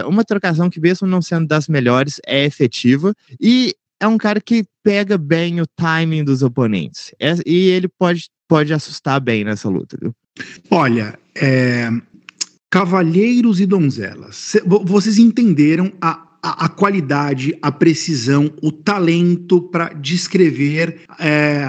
Speaker 3: uma trocação que mesmo não sendo das melhores, é efetiva, e é um cara que pega bem o timing dos oponentes, e ele pode assustar bem nessa luta, viu?
Speaker 2: Olha, cavalheiros e donzelas, vocês entenderam a qualidade, a precisão, o talento para descrever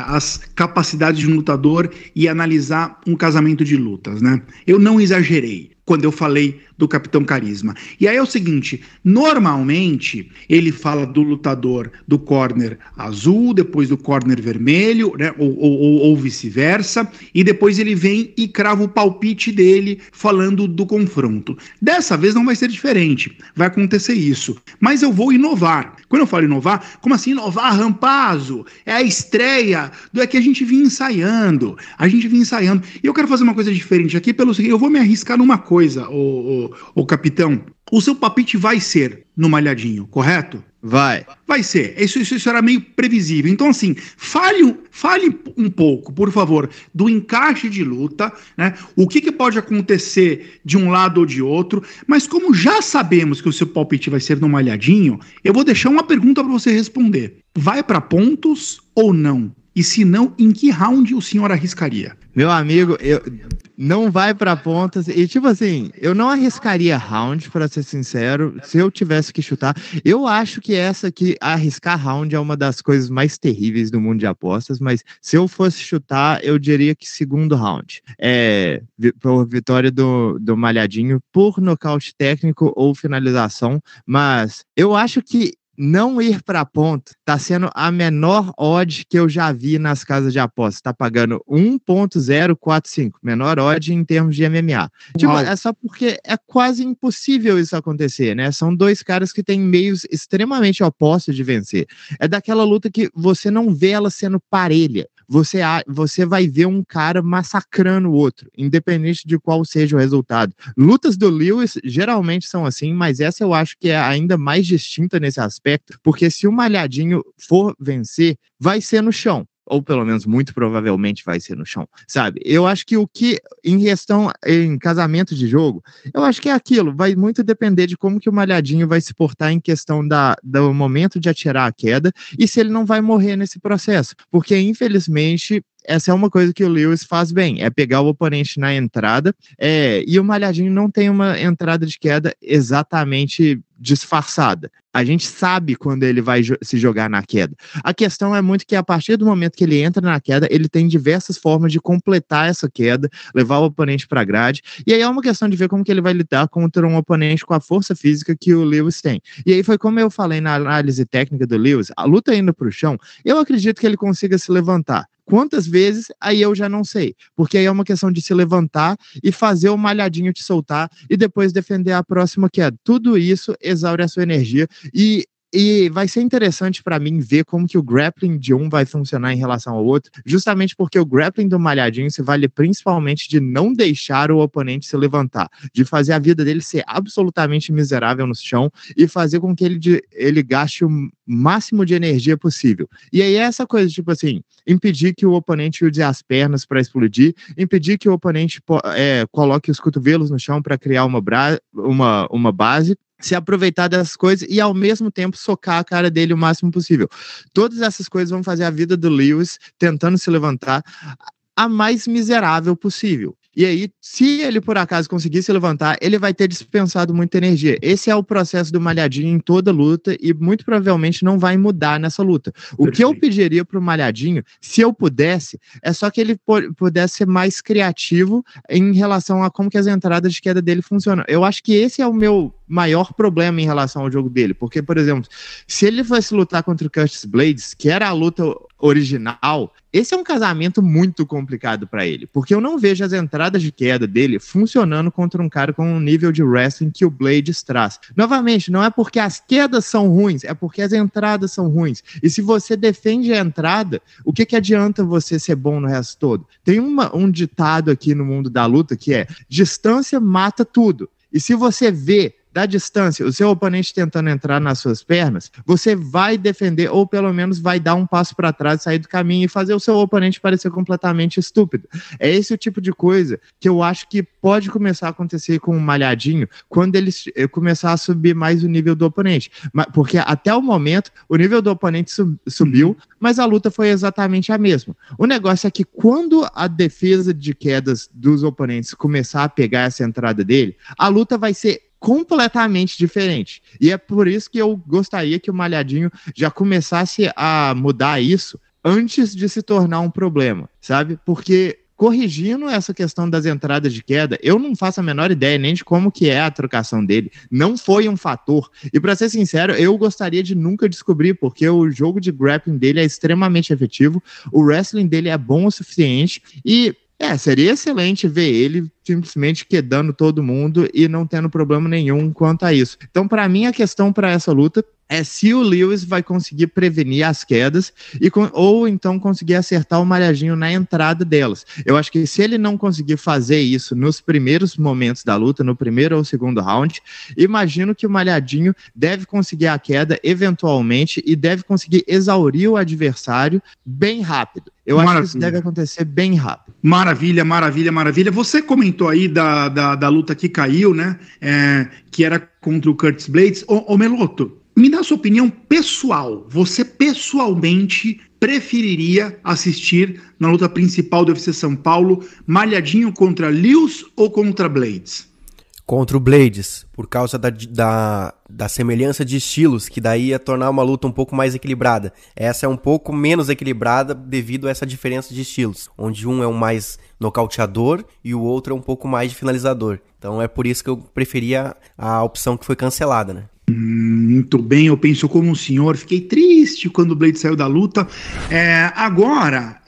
Speaker 2: as capacidades de um lutador e analisar um casamento de lutas, né? Eu não exagerei quando eu falei do Capitão Carisma. E aí é o seguinte, normalmente ele fala do lutador do corner azul, depois do corner vermelho, né, ou vice-versa, e depois ele vem e crava o palpite dele falando do confronto. Dessa vez não vai ser diferente, vai acontecer isso. Mas eu vou inovar. Quando eu falo inovar, como assim inovar, Rampazzo? É a estreia do que a gente vinha ensaiando. E eu quero fazer uma coisa diferente aqui, pelo seguinte, eu vou me arriscar numa coisa, o capitão. O seu palpite vai ser no Malhadinho, correto? Vai ser. Isso era meio previsível. Então, assim, fale um pouco, por favor, do encaixe de luta, né? O que pode acontecer de um lado ou de outro. Mas como já sabemos que o seu palpite vai ser no Malhadinho, eu vou deixar uma pergunta para você responder. Vai para pontos ou não? E se não, em que round o senhor arriscaria?
Speaker 3: Meu amigo, não vai pra pontas. E tipo assim, eu não arriscaria round, pra ser sincero, se eu tivesse que chutar. Eu acho que essa aqui, arriscar round, é uma das coisas mais terríveis do mundo de apostas, mas se eu fosse chutar, eu diria que segundo round. Por vitória do Malhadinho, por nocaute técnico ou finalização, mas eu acho que não ir para ponto tá sendo a menor odd que eu já vi nas casas de apostas. Tá pagando 1.045, menor odd em termos de MMA. Tipo, é só porque é quase impossível isso acontecer, né? São dois caras que têm meios extremamente opostos de vencer. É daquela luta que você não vê ela sendo parelha. Você vai ver um cara massacrando o outro, independente de qual seja o resultado. Lutas do Lewis geralmente são assim, mas essa eu acho que é ainda mais distinta nesse aspecto, porque se o Malhadinho for vencer, vai ser no chão. Ou pelo menos muito provavelmente vai ser no chão, sabe? Eu acho que em casamento de jogo, eu acho que é aquilo, vai muito depender de como que o Malhadinho vai se portar em questão do momento de atirar a queda e se ele não vai morrer nesse processo, porque infelizmente essa é uma coisa que o Lewis faz bem, é pegar o oponente na entrada, e o Malhadinho não tem uma entrada de queda exatamente disfarçada. A gente sabe quando ele vai se jogar na queda. A questão é muito que a partir do momento que ele entra na queda, ele tem diversas formas de completar essa queda, levar o oponente para a grade, e aí é uma questão de ver como que ele vai lidar contra um oponente com a força física que o Lewis tem. E aí foi como eu falei na análise técnica do Lewis, a luta indo para o chão, eu acredito que ele consiga se levantar. Quantas vezes, aí eu já não sei. Porque aí é uma questão de se levantar e fazer o Malhadinho te soltar e depois defender a próxima queda. Tudo isso exaure a sua energia e vai ser interessante para mim ver como que o grappling de um vai funcionar em relação ao outro, justamente porque o grappling do Malhadinho se vale principalmente de não deixar o oponente se levantar, de fazer a vida dele ser absolutamente miserável no chão e fazer com que ele gaste o máximo de energia possível. E aí essa coisa, tipo assim, impedir que o oponente use as pernas para explodir, impedir que o oponente coloque os cotovelos no chão para criar uma base, se aproveitar dessas coisas e, ao mesmo tempo, socar a cara dele o máximo possível. Todas essas coisas vão fazer a vida do Lewis, tentando se levantar, a mais miserável possível. E aí, se ele por acaso conseguir se levantar, ele vai ter dispensado muita energia. Esse é o processo do Malhadinho em toda luta e muito provavelmente não vai mudar nessa luta. O que eu pediria pro Malhadinho, se eu pudesse, é só que ele pudesse ser mais criativo em relação a como que as entradas de queda dele funcionam. Eu acho que esse é o meu maior problema em relação ao jogo dele, porque, por exemplo, se ele fosse lutar contra o Curtis Blades, que era a luta original, esse é um casamento muito complicado para ele, porque eu não vejo as entradas de queda dele funcionando contra um cara com um nível de wrestling que o Blades traz. Novamente, não é porque as quedas são ruins, é porque as entradas são ruins. E se você defende a entrada, o que adianta você ser bom no resto todo? Tem um ditado aqui no mundo da luta que é: distância mata tudo. E se você vê da distância o seu oponente tentando entrar nas suas pernas, você vai defender, ou pelo menos vai dar um passo para trás, sair do caminho e fazer o seu oponente parecer completamente estúpido. É esse o tipo de coisa que eu acho que pode começar a acontecer com o Malhadinho quando ele começar a subir mais o nível do oponente. Porque até o momento o nível do oponente subiu, mas a luta foi exatamente a mesma. O negócio é que quando a defesa de quedas dos oponentes começar a pegar essa entrada dele, a luta vai ser completamente diferente. E é por isso que eu gostaria que o Malhadinho já começasse a mudar isso antes de se tornar um problema, sabe? Porque corrigindo essa questão das entradas de queda, eu não faço a menor ideia nem de como que é a trocação dele. Não foi um fator. E para ser sincero, eu gostaria de nunca descobrir, porque o jogo de grappling dele é extremamente efetivo, o wrestling dele é bom o suficiente e seria excelente ver ele simplesmente quedando todo mundo e não tendo problema nenhum quanto a isso. Então, para mim, a questão para essa luta é se o Lewis vai conseguir prevenir as quedas ou então conseguir acertar o Malhadinho na entrada delas. Eu acho que se ele não conseguir fazer isso nos primeiros momentos da luta, no primeiro ou segundo round, imagino que o Malhadinho deve conseguir a queda eventualmente e deve conseguir exaurir o adversário bem rápido. Eu acho que isso deve acontecer bem rápido.
Speaker 2: Maravilha, maravilha, maravilha. Você comentou aí da luta que caiu, né? Que era contra o Curtis Blades. Ô Meloto, me dá a sua opinião pessoal. Você pessoalmente preferiria assistir na luta principal do UFC São Paulo, Malhadinho contra Lewis ou contra Blades?
Speaker 1: Contra o Blades, por causa da semelhança de estilos, que daí ia tornar uma luta um pouco mais equilibrada. Essa é um pouco menos equilibrada devido a essa diferença de estilos, onde um é um mais nocauteador e o outro é um pouco mais de finalizador. Então é por isso que eu preferia a opção que foi cancelada, né?
Speaker 2: Muito bem, eu penso como um senhor, fiquei triste quando o Blade saiu da luta. Agora,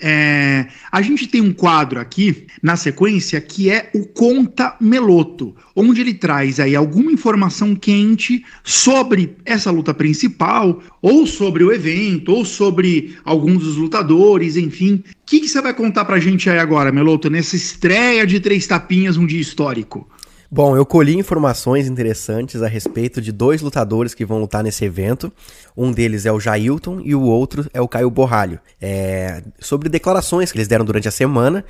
Speaker 2: a gente tem um quadro aqui, na sequência, que é o Conta Meloto, onde ele traz aí alguma informação quente sobre essa luta principal, ou sobre o evento, ou sobre alguns dos lutadores, enfim. O que você vai contar pra gente aí agora, Meloto, nessa estreia de 3 tapinhas, um dia histórico?
Speaker 1: Bom, eu colhi informações interessantes a respeito de 2 lutadores que vão lutar nesse evento. Um deles é o Jailton e o outro é o Caio Borralho. Sobre declarações que eles deram durante a semana,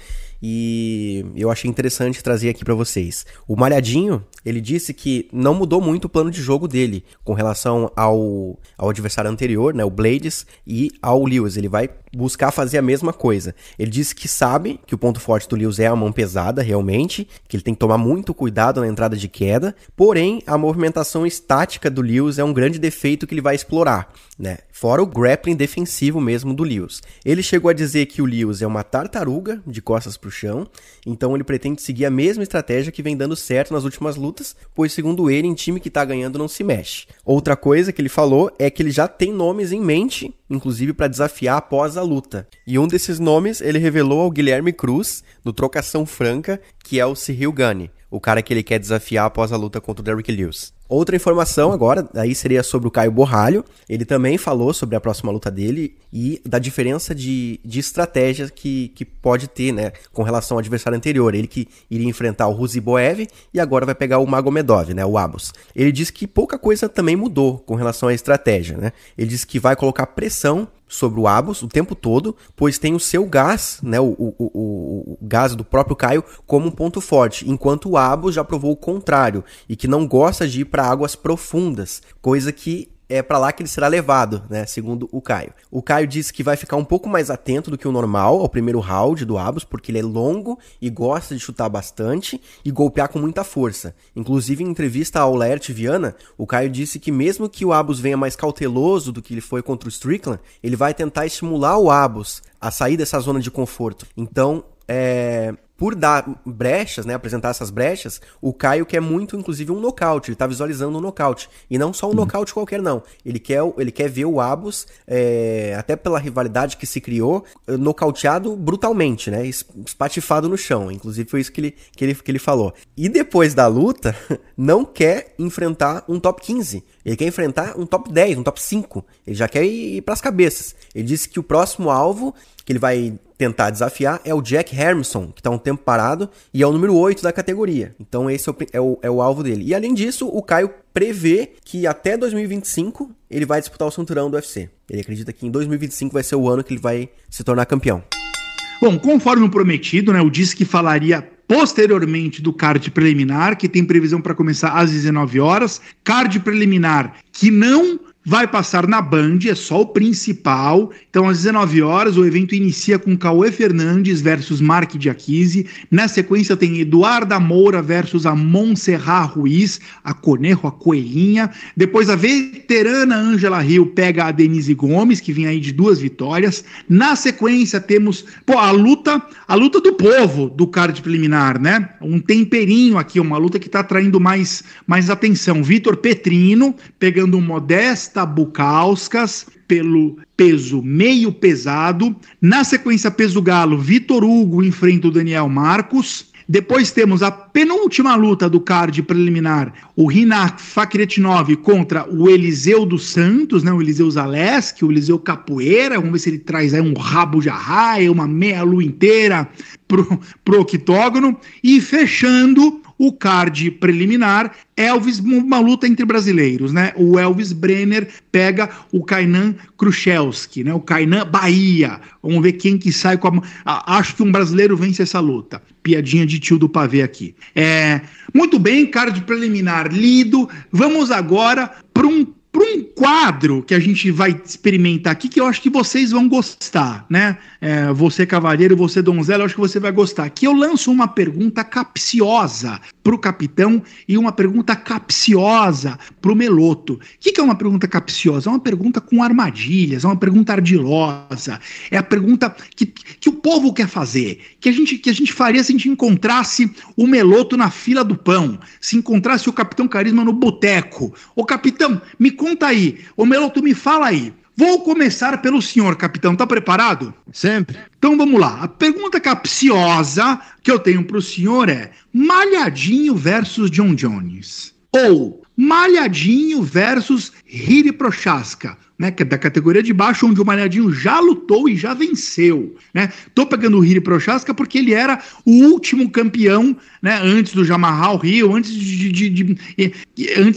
Speaker 1: e eu achei interessante trazer aqui pra vocês. O Malhadinho, ele disse que não mudou muito o plano de jogo dele com relação ao adversário anterior, né, o Blades, e ao Lewis. Ele vai buscar fazer a mesma coisa. Ele disse que sabe que o ponto forte do Lewis é a mão pesada, realmente, que ele tem que tomar muito cuidado na entrada de queda, porém, a movimentação estática do Lewis é um grande defeito que ele vai explorar, né? Fora o grappling defensivo mesmo do Lewis. Ele chegou a dizer que o Lewis é uma tartaruga de costas pro chão, então ele pretende seguir a mesma estratégia que vem dando certo nas últimas lutas, pois segundo ele, em time que tá ganhando não se mexe. Outra coisa que ele falou é que ele já tem nomes em mente, inclusive para desafiar após a luta. E um desses nomes ele revelou ao Guilherme Cruz, no Trocação Franca, que é o Cyril Gane, o cara que ele quer desafiar após a luta contra o Derrick Lewis. Outra informação agora, aí seria sobre o Caio Borralho. Ele também falou sobre a próxima luta dele e da diferença de estratégia que pode ter, né, com relação ao adversário anterior. Ele que iria enfrentar o Ruziboev e agora vai pegar o Magomedov, né, o Abus. Ele disse que pouca coisa também mudou com relação à estratégia, né? Ele disse que vai colocar pressão sobre o Abus o tempo todo, pois tem o seu gás, né, o gás do próprio Caio como um ponto forte, enquanto o Abus já provou o contrário e que não gosta de ir para águas profundas, coisa que é para lá que ele será levado, né, segundo o Caio. O Caio disse que vai ficar um pouco mais atento do que o normal ao primeiro round do Abus, porque ele é longo e gosta de chutar bastante e golpear com muita força. Inclusive, em entrevista ao Laerte Viana, o Caio disse que mesmo que o Abus venha mais cauteloso do que ele foi contra o Strickland, ele vai tentar estimular o Abus a sair dessa zona de conforto. Então, por dar brechas, né, apresentar essas brechas, o Caio quer muito, inclusive, um nocaute. Ele tá visualizando um nocaute. E não só um nocaute qualquer, não. Ele quer ver o Abus, até pela rivalidade que se criou, nocauteado brutalmente, né, espatifado no chão. Inclusive, foi isso que ele falou. E depois da luta, não quer enfrentar um top 15. Ele quer enfrentar um top 10, um top 5. Ele já quer ir pras cabeças. Ele disse que o próximo alvo que ele vai tentar desafiar é o Jack Hermanson, que está um tempo parado e é o número 8 da categoria. Então esse é o alvo dele. E além disso, o Caio prevê que até 2025 ele vai disputar o cinturão do UFC. Ele acredita que em 2025 vai ser o ano que ele vai se tornar campeão.
Speaker 2: Bom, conforme o prometido, né, eu disse que falaria posteriormente do card preliminar, que tem previsão para começar às 19 horas. Card preliminar que não vai passar na Band, é só o principal. Então, às 19 horas, o evento inicia com Cauê Fernandes versus Mark Diakise. Na sequência, tem Eduarda Moura versus a Montserrat Ruiz, a Conejo, a Coelhinha. Depois, a veterana Ângela Hill pega a Denise Gomes, que vem aí de 2 vitórias. Na sequência, temos a luta do povo do card preliminar, né? Um temperinho aqui, uma luta que está atraindo mais atenção. Vitor Petrino pegando um Modesta Bukauskas pelo peso meio pesado. Na sequência, peso galo, Vitor Hugo enfrenta o Daniel Marcos. Depois temos a penúltima luta do card preliminar, o Rina Fakhretdinov contra o Eliseu dos Santos, né? O Eliseu Zaleski, o Eliseu Capoeira. Vamos ver se ele traz aí um rabo de arraia, uma meia lua inteira pro octógono. E fechando o card preliminar, Elvis, uma luta entre brasileiros, né? O Elvis Brenner pega o Kainan Kruszewski, né? O Kainan Bahia. Vamos ver quem que sai com a... Acho que um brasileiro vence essa luta. Piadinha de tio do pavê aqui. Muito bem, card preliminar lido. Vamos agora para um quadro que a gente vai experimentar aqui, que eu acho que vocês vão gostar, né? Você, cavalheiro, você, donzela, eu acho que você vai gostar. Que eu lanço uma pergunta capciosa pro capitão e uma pergunta capciosa pro Meloto. O que é uma pergunta capciosa? É uma pergunta com armadilhas, é uma pergunta ardilosa, é a pergunta que o povo quer fazer, que a gente faria se a gente encontrasse o Meloto na fila do pão, se encontrasse o Capitão Carisma no boteco. Ô, capitão, me conta aí. Ô, Meloto, me fala aí. Vou começar pelo senhor, capitão. Tá preparado?
Speaker 3: Sempre.
Speaker 2: Então vamos lá. A pergunta capciosa que eu tenho pro senhor é: Malhadinho versus John Jones, ou Malhadinho versus Jiri Prochazka, né, que é da categoria de baixo, onde o Malhadinho já lutou e já venceu, né? Tô pegando o Jiri Prochazka porque ele era o último campeão, né, antes do Jamahal Hill, antes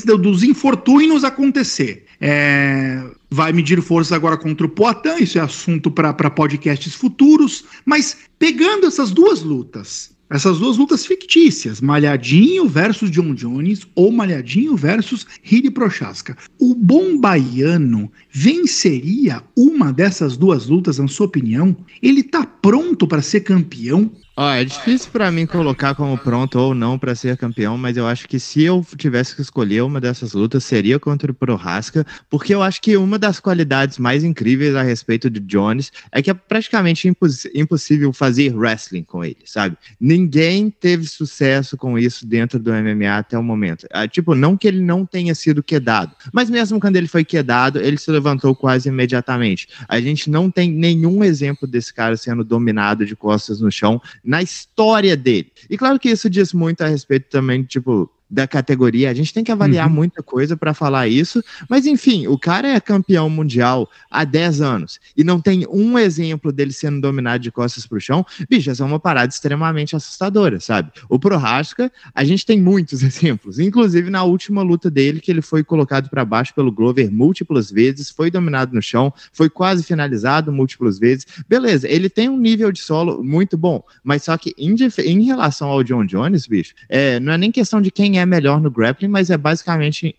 Speaker 2: dos infortúnios acontecer. Vai medir forças agora contra o Poatan, isso é assunto para podcasts futuros, mas pegando essas duas lutas fictícias, Malhadinho versus John Jones ou Malhadinho versus Jiri Prochazka, o bom baiano venceria uma dessas duas lutas, na sua opinião? Ele tá pronto para ser campeão?
Speaker 3: É difícil pra mim colocar como pronto ou não pra ser campeão, mas eu acho que se eu tivesse que escolher uma dessas lutas seria contra o Prochazka, porque eu acho que uma das qualidades mais incríveis a respeito de Jones é que é praticamente impossível fazer wrestling com ele, sabe? Ninguém teve sucesso com isso dentro do MMA até o momento. Tipo, não que ele não tenha sido quedado, mas mesmo quando ele foi quedado, ele se levantou quase imediatamente. A gente não tem nenhum exemplo desse cara sendo dominado de costas no chão na história dele. E claro que isso diz muito a respeito também, tipo, da categoria. A gente tem que avaliar muita coisa para falar isso, mas enfim, o cara é campeão mundial há 10 anos e não tem um exemplo dele sendo dominado de costas pro chão. Bicho, essa é uma parada extremamente assustadora, sabe? O Prochazka, a gente tem muitos exemplos, inclusive na última luta dele, que ele foi colocado para baixo pelo Glover múltiplas vezes, foi dominado no chão, foi quase finalizado múltiplas vezes. Beleza, ele tem um nível de solo muito bom, mas só que em relação ao John Jones, bicho, não é nem questão de quem é melhor no grappling, mas é basicamente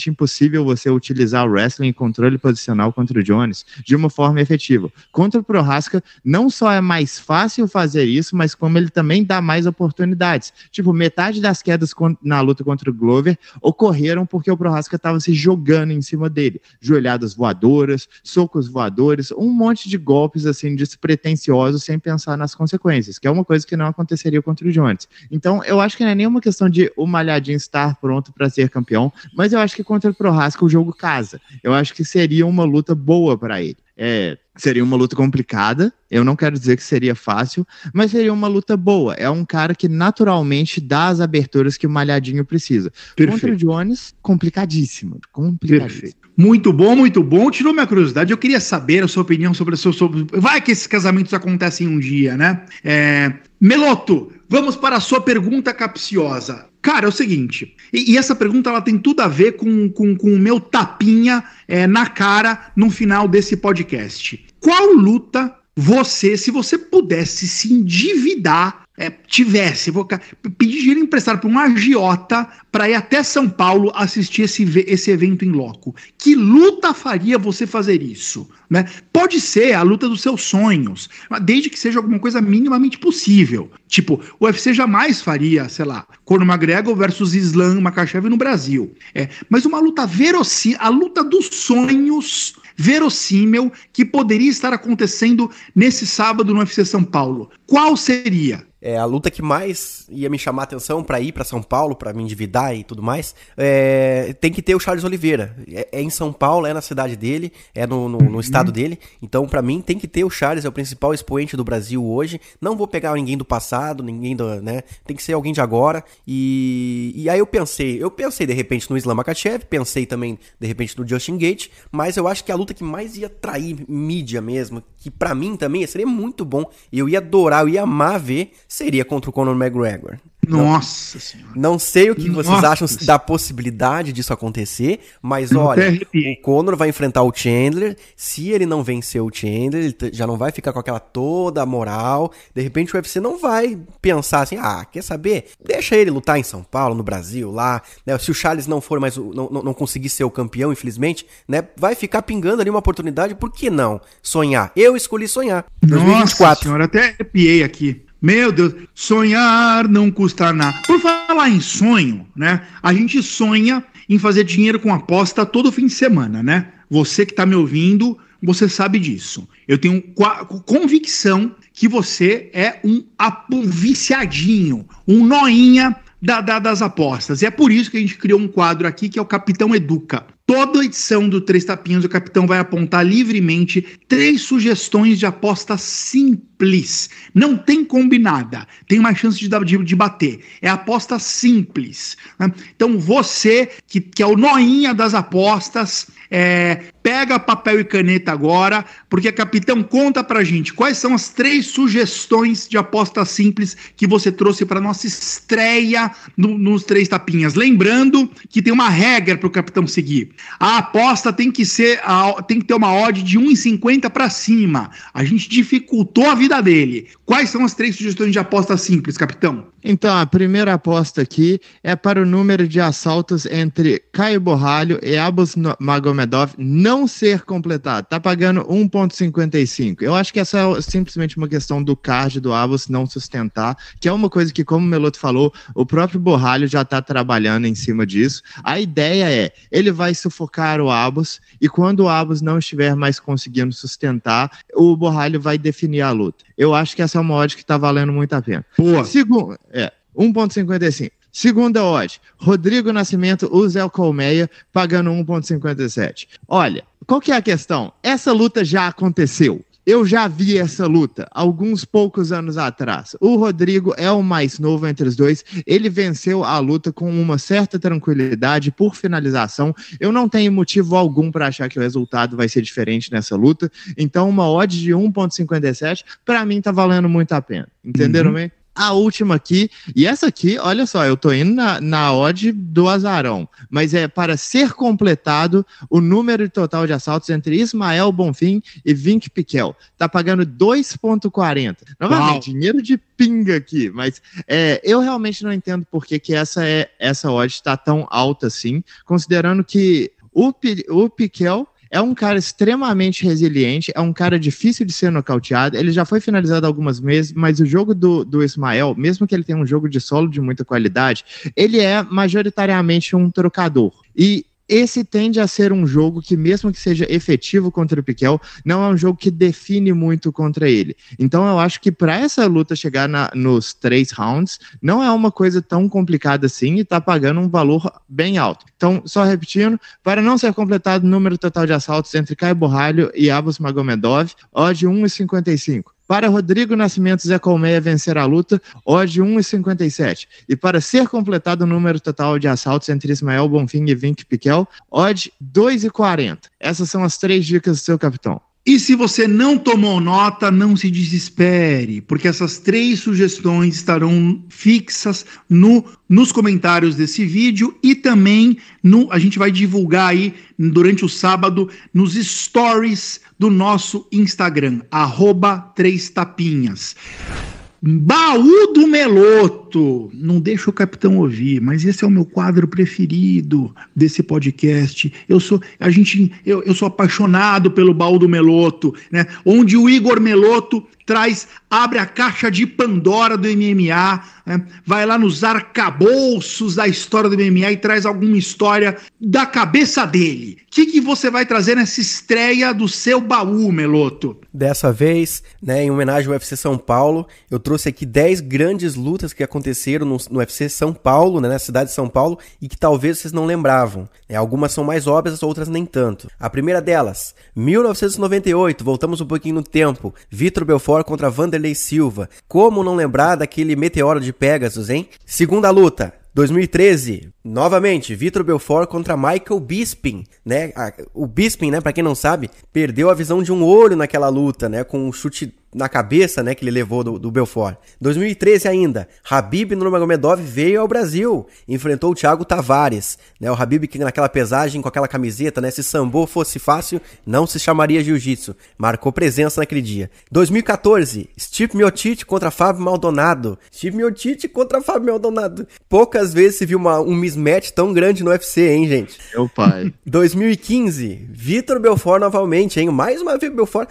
Speaker 3: impossível você utilizar o wrestling e controle posicional contra o Jones de uma forma efetiva. Contra o Prochazka, não só é mais fácil fazer isso, mas como ele também dá mais oportunidades. Tipo, metade das quedas na luta contra o Glover ocorreram porque o Prochazka estava se jogando em cima dele. Joelhadas voadoras, socos voadores, um monte de golpes assim despretensiosos sem pensar nas consequências, que é uma coisa que não aconteceria contra o Jones. Então, eu acho que não é nenhuma questão de o Malhadinho estar pronto para ser campeão, mas eu acho que contra o Prochazka o jogo casa. Eu acho que seria uma luta boa para ele. Seria uma luta complicada, eu não quero dizer que seria fácil, mas seria uma luta boa. É um cara que naturalmente dá as aberturas que o Malhadinho precisa. Perfeito. Contra o Jones, complicadíssimo.
Speaker 2: Perfeito. Muito bom. Tirou minha curiosidade. Eu queria saber a sua opinião sobre... Vai que esses casamentos acontecem um dia, né? Meloto, vamos para a sua pergunta capciosa. Cara, é o seguinte, e essa pergunta ela tem tudo a ver com o meu tapinha na cara no final desse podcast. Qual luta você, se você pudesse se endividar, pedir dinheiro emprestado para um agiota para ir até São Paulo assistir esse evento em loco, que luta faria você fazer isso? Né? Pode ser a luta dos seus sonhos, desde que seja alguma coisa minimamente possível. Tipo, o UFC jamais faria, sei lá, Conor McGregor versus Islam Makhachev no Brasil. Mas uma luta verossímil, a luta dos sonhos verossímil que poderia estar acontecendo nesse sábado no UFC São Paulo. Qual seria?
Speaker 1: a luta que mais ia me chamar a atenção pra ir pra São Paulo, pra me endividar e tudo mais, tem que ter o Charles Oliveira. É em São Paulo, é na cidade dele, é no estado dele. Então, pra mim, tem que ter o Charles, é o principal expoente do Brasil hoje. Não vou pegar ninguém do passado, ninguém né? Tem que ser alguém de agora. E aí eu pensei de repente no Islam Makhachev, pensei também de repente no Justin Gaethje, mas eu acho que a luta que mais ia atrair mídia mesmo, que pra mim também seria muito bom, eu ia adorar, eu ia amar ver, seria contra o Conor McGregor.
Speaker 2: Nossa Senhora.
Speaker 1: Não sei o que vocês acham da possibilidade disso acontecer, mas olha, o Conor vai enfrentar o Chandler. Se ele não vencer o Chandler, ele já não vai ficar com aquela toda a moral. De repente o UFC não vai pensar assim, quer saber? Deixa ele lutar em São Paulo, no Brasil, lá, né? Se o Charles não for mais, não conseguir ser o campeão, infelizmente, né? Vai ficar pingando ali uma oportunidade, por que não sonhar? Eu escolhi sonhar. 2024.
Speaker 2: Nossa Senhora, até arrepiei aqui. Meu Deus, sonhar não custa nada. Por falar em sonho, né? A gente sonha em fazer dinheiro com aposta todo fim de semana, né? Você que tá me ouvindo, você sabe disso. Eu tenho convicção que você é um viciadinho, um noinha das apostas. E é por isso que a gente criou um quadro aqui que é o Capitão Educa. Toda edição do Três Tapinhas, o capitão vai apontar livremente 3 sugestões de aposta simples. Não tem combinada. Tem mais chance de bater. É aposta simples. Né? Então você, que é o noinha das apostas, pega papel e caneta agora, porque capitão, conta pra gente quais são as 3 sugestões de aposta simples que você trouxe para nossa estreia nos Três Tapinhas. Lembrando que tem uma regra pro capitão seguir. A aposta tem que ter uma odd de 1,50 para cima. A gente dificultou a vida dele. Quais são as 3 sugestões de aposta simples, capitão?
Speaker 3: Então, a primeira aposta aqui é para o número de assaltos entre Caio Borralho e Abus Magomedov não ser completado. Tá pagando 1,55. Eu acho que essa é simplesmente uma questão do card do Abus não sustentar, que é uma coisa que, como o Meloto falou, o próprio Borralho já tá trabalhando em cima disso. A ideia é, ele vai sufocar o Abus e quando o Abus não estiver mais conseguindo sustentar, o Borralho vai definir a luta. Eu acho que essa é uma odd que tá valendo muito a pena.
Speaker 2: Boa.
Speaker 3: 1,55. Segunda odd, Rodrigo Nascimento, o Zé Colmeia, pagando 1,57. Olha, qual que é a questão? Essa luta já aconteceu. Eu já vi essa luta alguns poucos anos atrás. O Rodrigo é o mais novo entre os dois. Ele venceu a luta com uma certa tranquilidade por finalização. Eu não tenho motivo algum para achar que o resultado vai ser diferente nessa luta. Então, uma odd de 1,57, para mim, tá valendo muito a pena. Entenderam, bem? A última aqui, e essa aqui, olha só, eu tô indo na odd do azarão, mas é para ser completado o número total de assaltos entre Ismael Bonfim e Vink Piquel. Tá pagando 2,40. Novamente, dinheiro de pinga aqui, mas eu realmente não entendo por que essa odd está tão alta assim, considerando que o Piquel é um cara extremamente resiliente, é um cara difícil de ser nocauteado, ele já foi finalizado algumas vezes, mas o jogo do Ismael, mesmo que ele tenha um jogo de solo de muita qualidade, ele é majoritariamente um trocador. E esse tende a ser um jogo que, mesmo que seja efetivo contra o Piquel, não é um jogo que define muito contra ele. Então eu acho que para essa luta chegar nos 3 rounds, não é uma coisa tão complicada assim e tá pagando um valor bem alto. Então, só repetindo, para não ser completado o número total de assaltos entre Caio Borralho e Abus Magomedov, odd 1,55. Para Rodrigo Nascimento Zé Colmeia vencer a luta, odd 1,57. E para ser completado o número total de assaltos entre Ismael Bonfim e Vink Piquel, odd 2,40. Essas são as 3 dicas do seu capitão.
Speaker 2: E se você não tomou nota, não se desespere, porque essas 3 sugestões estarão fixas nos comentários desse vídeo e também a gente vai divulgar aí durante o sábado nos stories do nosso Instagram, @3tapinhas. Baú do Meloto. Não deixa o capitão ouvir, mas esse é o meu quadro preferido desse podcast. Eu sou apaixonado pelo Baú do Meloto, né? Onde o Igor Meloto abre a caixa de Pandora do MMA, né? Vai lá nos arcabouços da história do MMA e traz alguma história da cabeça dele. O que você vai trazer nessa estreia do seu baú, Meloto?
Speaker 1: Dessa vez, né, em homenagem ao UFC São Paulo, eu trouxe aqui 10 grandes lutas que aconteceram no UFC São Paulo, né, na cidade de São Paulo, e que talvez vocês não lembravam. Algumas são mais óbvias, outras nem tanto. A primeira delas, 1998, voltamos um pouquinho no tempo, Vitor Belfort contra Vanderlei Silva. Como não lembrar daquele meteoro de Pegasus, hein? Segunda luta, 2013, novamente, Vitor Belfort contra Michael Bisping, né? O Bisping, né, pra quem não sabe, perdeu a visão de um olho naquela luta, né, com um chute na cabeça, né, que ele levou do Belfort. 2013 ainda, Khabib Nurmagomedov veio ao Brasil, enfrentou o Thiago Tavares, né, o Khabib que naquela pesagem com aquela camiseta, né, se sambo fosse fácil, não se chamaria jiu-jitsu, marcou presença naquele dia. 2014, Stipe Miocic contra Fábio Maldonado, poucas vezes se viu um mismatch tão grande no UFC, hein, gente?
Speaker 3: Meu pai.
Speaker 1: 2015, Vitor Belfort novamente, hein, mais uma vez Belfort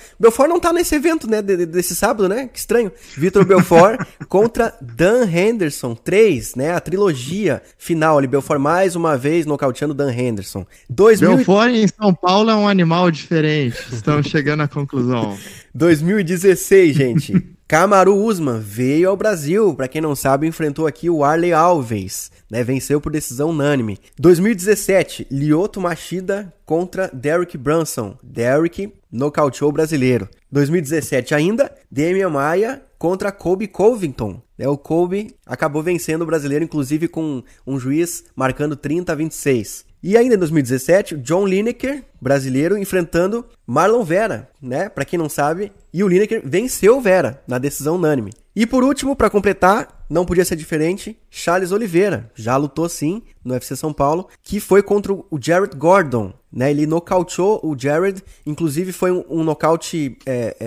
Speaker 1: não tá nesse evento, né, desse sábado, né? Que estranho. Vitor Belfort contra Dan Henderson 3, né? A trilogia final ali. Belfort mais uma vez nocauteando Dan Henderson.
Speaker 3: Belfort em São Paulo é um animal diferente. Estamos chegando à conclusão.
Speaker 1: 2016, gente. Kamaru Usman veio ao Brasil, pra quem não sabe, enfrentou aqui o Arley Alves, né? Venceu por decisão unânime. 2017, Lyoto Machida contra Derek Brunson. Derek nocauteou o brasileiro. 2017 ainda, Demian Maia contra Colby Covington. O Colby acabou vencendo o brasileiro, inclusive com um juiz marcando 30-26. E ainda em 2017, John Lineker, brasileiro, enfrentando Marlon Vera, né? Pra quem não sabe, e o Lineker venceu o Vera na decisão unânime. E por último, pra completar, não podia ser diferente, Charles Oliveira, já lutou sim no UFC São Paulo, que foi contra o Jared Gordon, né? Ele nocauteou o Jared, inclusive foi um nocaute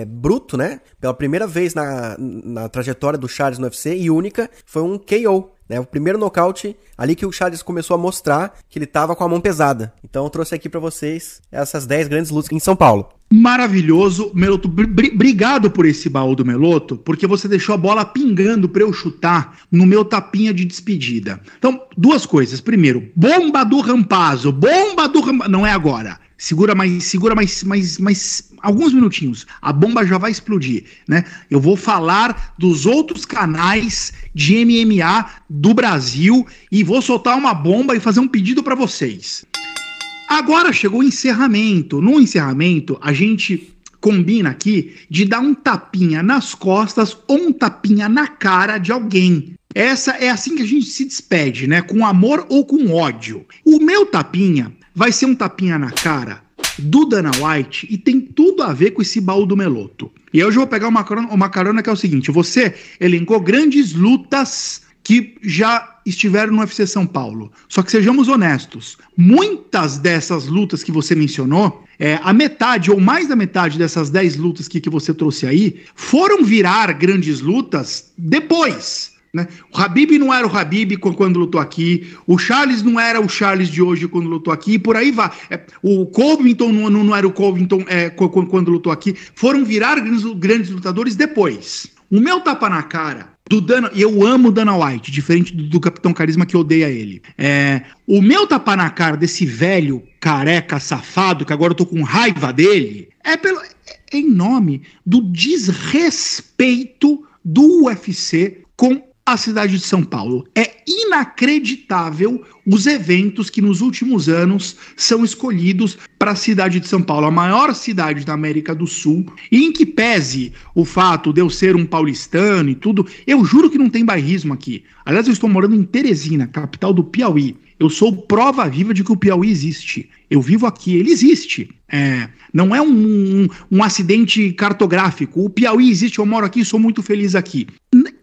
Speaker 1: bruto, né? Pela primeira vez na trajetória do Charles no UFC e única, foi um KO. Né, o primeiro nocaute ali que o Charles começou a mostrar que ele tava com a mão pesada. Então eu trouxe aqui pra vocês essas 10 grandes lutas em São Paulo.
Speaker 2: Maravilhoso, Meloto. Obrigado por esse baú do Meloto, porque você deixou a bola pingando pra eu chutar no meu tapinha de despedida. Então, duas coisas. Primeiro, bomba do Rampazzo. Não é agora. Segura mais alguns minutinhos. A bomba já vai explodir, né? Eu vou falar dos outros canais de MMA do Brasil e vou soltar uma bomba e fazer um pedido para vocês. Agora chegou o encerramento. No encerramento, a gente combina aqui de dar um tapinha nas costas ou um tapinha na cara de alguém. Essa é assim que a gente se despede, né? Com amor ou com ódio. O meu tapinha vai ser um tapinha na cara do Dana White e tem tudo a ver com esse baú do Meloto. E hoje eu vou pegar uma carona que é o seguinte: você elencou grandes lutas que já estiveram no UFC São Paulo. Só que sejamos honestos, muitas dessas lutas que você mencionou, a metade ou mais da metade dessas 10 lutas que você trouxe aí, foram virar grandes lutas depois. Né? O Khabib não era o Khabib quando lutou aqui, o Charles não era o Charles de hoje quando lutou aqui, e por aí vai. O Covington não era o Covington quando lutou aqui, foram virar grandes lutadores depois. O meu tapa na cara do Dana, e eu amo o Dana White, diferente do Capitão Carisma que odeia ele. O meu tapa na cara desse velho careca safado, que agora eu tô com raiva dele, é em nome do desrespeito do UFC com a cidade de São Paulo. É inacreditável os eventos que nos últimos anos são escolhidos para a cidade de São Paulo, a maior cidade da América do Sul, e em que pese o fato de eu ser um paulistano e tudo, eu juro que não tem bairrismo aqui. Aliás, eu estou morando em Teresina, capital do Piauí. Eu sou prova viva de que o Piauí existe. Eu vivo aqui, ele existe. Não é um acidente cartográfico. O Piauí existe, eu moro aqui e sou muito feliz aqui.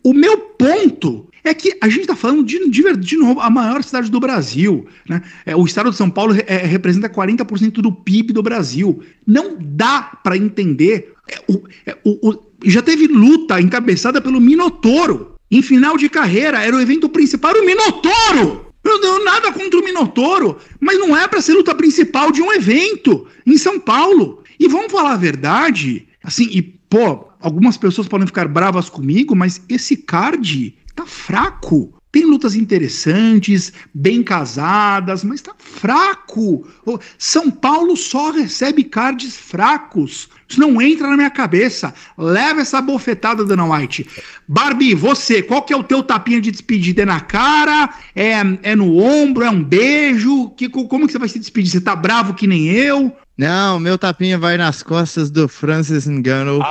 Speaker 2: O meu ponto é que a gente está falando de novo a maior cidade do Brasil. Né? O estado de São Paulo representa 40% do PIB do Brasil. Não dá para entender. Já teve luta encabeçada pelo Minotouro. Em final de carreira, era o evento principal, o Minotouro! Eu não tenho nada contra o Minotouro, mas não é para ser luta principal de um evento em São Paulo. E vamos falar a verdade, assim, algumas pessoas podem ficar bravas comigo, mas esse card tá fraco. Tem lutas interessantes, bem casadas, mas tá fraco. São Paulo só recebe cards fracos. Isso não entra na minha cabeça. Leva essa bofetada, Dana White. Barbie, você, qual que é o teu tapinha de despedida? É na cara? É no ombro? É um beijo? Como que você vai se despedir? Você tá bravo que nem eu?
Speaker 3: Não, meu tapinha vai nas costas do Francis Ngannou,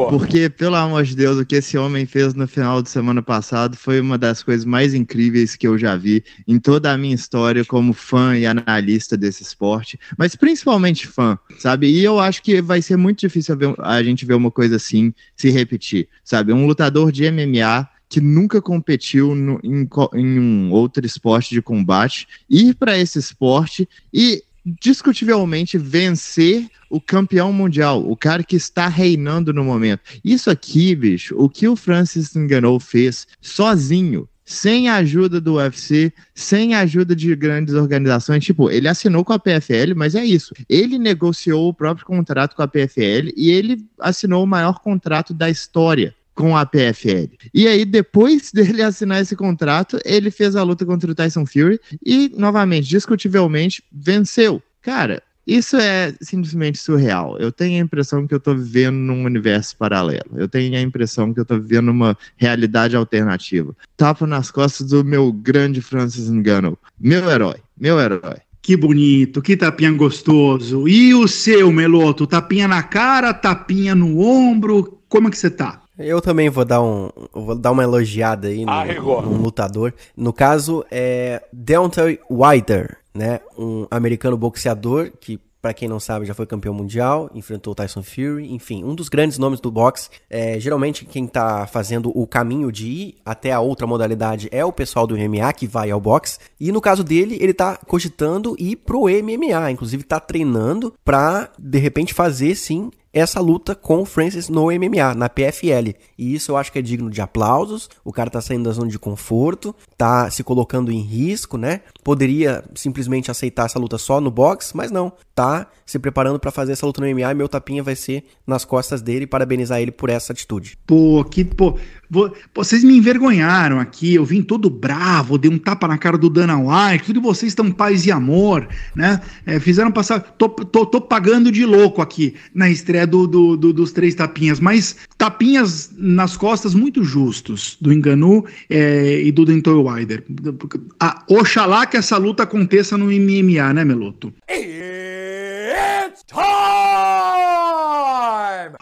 Speaker 3: porque, pelo amor de Deus, o que esse homem fez no final de semana passado foi uma das coisas mais incríveis que eu já vi em toda a minha história como fã e analista desse esporte, mas principalmente fã, sabe? E eu acho que vai ser muito difícil a gente ver uma coisa assim se repetir, sabe? Um lutador de MMA que nunca competiu em um outro esporte de combate, ir para esse esporte e discutivelmente vencer o campeão mundial, o cara que está reinando no momento. Isso aqui, bicho, o que o Francis Ngannou fez sozinho, sem a ajuda do UFC, sem a ajuda de grandes organizações, tipo, ele assinou com a PFL, mas é isso, ele negociou o próprio contrato com a PFL e ele assinou o maior contrato da história com a PFL. E aí, depois dele assinar esse contrato, ele fez a luta contra o Tyson Fury e, novamente, discutivelmente, venceu. Cara, isso é simplesmente surreal. Eu tenho a impressão que eu tô vivendo num universo paralelo. Eu tenho a impressão que eu tô vivendo uma realidade alternativa. Tapa nas costas do meu grande Francis Ngannou. Meu herói, meu herói.
Speaker 2: Que bonito, que tapinha gostoso. E o seu, Meloto? Tapinha na cara, tapinha no ombro? Como é que você tá?
Speaker 1: Eu também vou dar uma elogiada aí num lutador. No caso, é Deontay Wilder, né? Um americano boxeador que, pra quem não sabe, já foi campeão mundial, enfrentou o Tyson Fury, enfim, um dos grandes nomes do boxe. Geralmente quem tá fazendo o caminho de ir até a outra modalidade é o pessoal do MMA que vai ao boxe. E no caso dele, ele tá cogitando ir pro MMA, inclusive tá treinando pra, de repente, fazer sim essa luta com o Francis no MMA, na PFL. E isso eu acho que é digno de aplausos. O cara tá saindo da zona de conforto, tá se colocando em risco, né? Poderia simplesmente aceitar essa luta só no boxe, mas não. Tá se preparando pra fazer essa luta no MMA e meu tapinha vai ser nas costas dele, parabenizar ele por essa atitude.
Speaker 2: Vocês me envergonharam aqui, eu vim todo bravo, dei um tapa na cara do Dana White, tudo vocês estão paz e amor, né? Fizeram passar, tô pagando de louco aqui na estreia dos 3 tapinhas, mas tapinhas nas costas muito justos do Ngannou e do Deontay Wilder. Oxalá que essa luta aconteça no MMA, né, Meloto? It's time!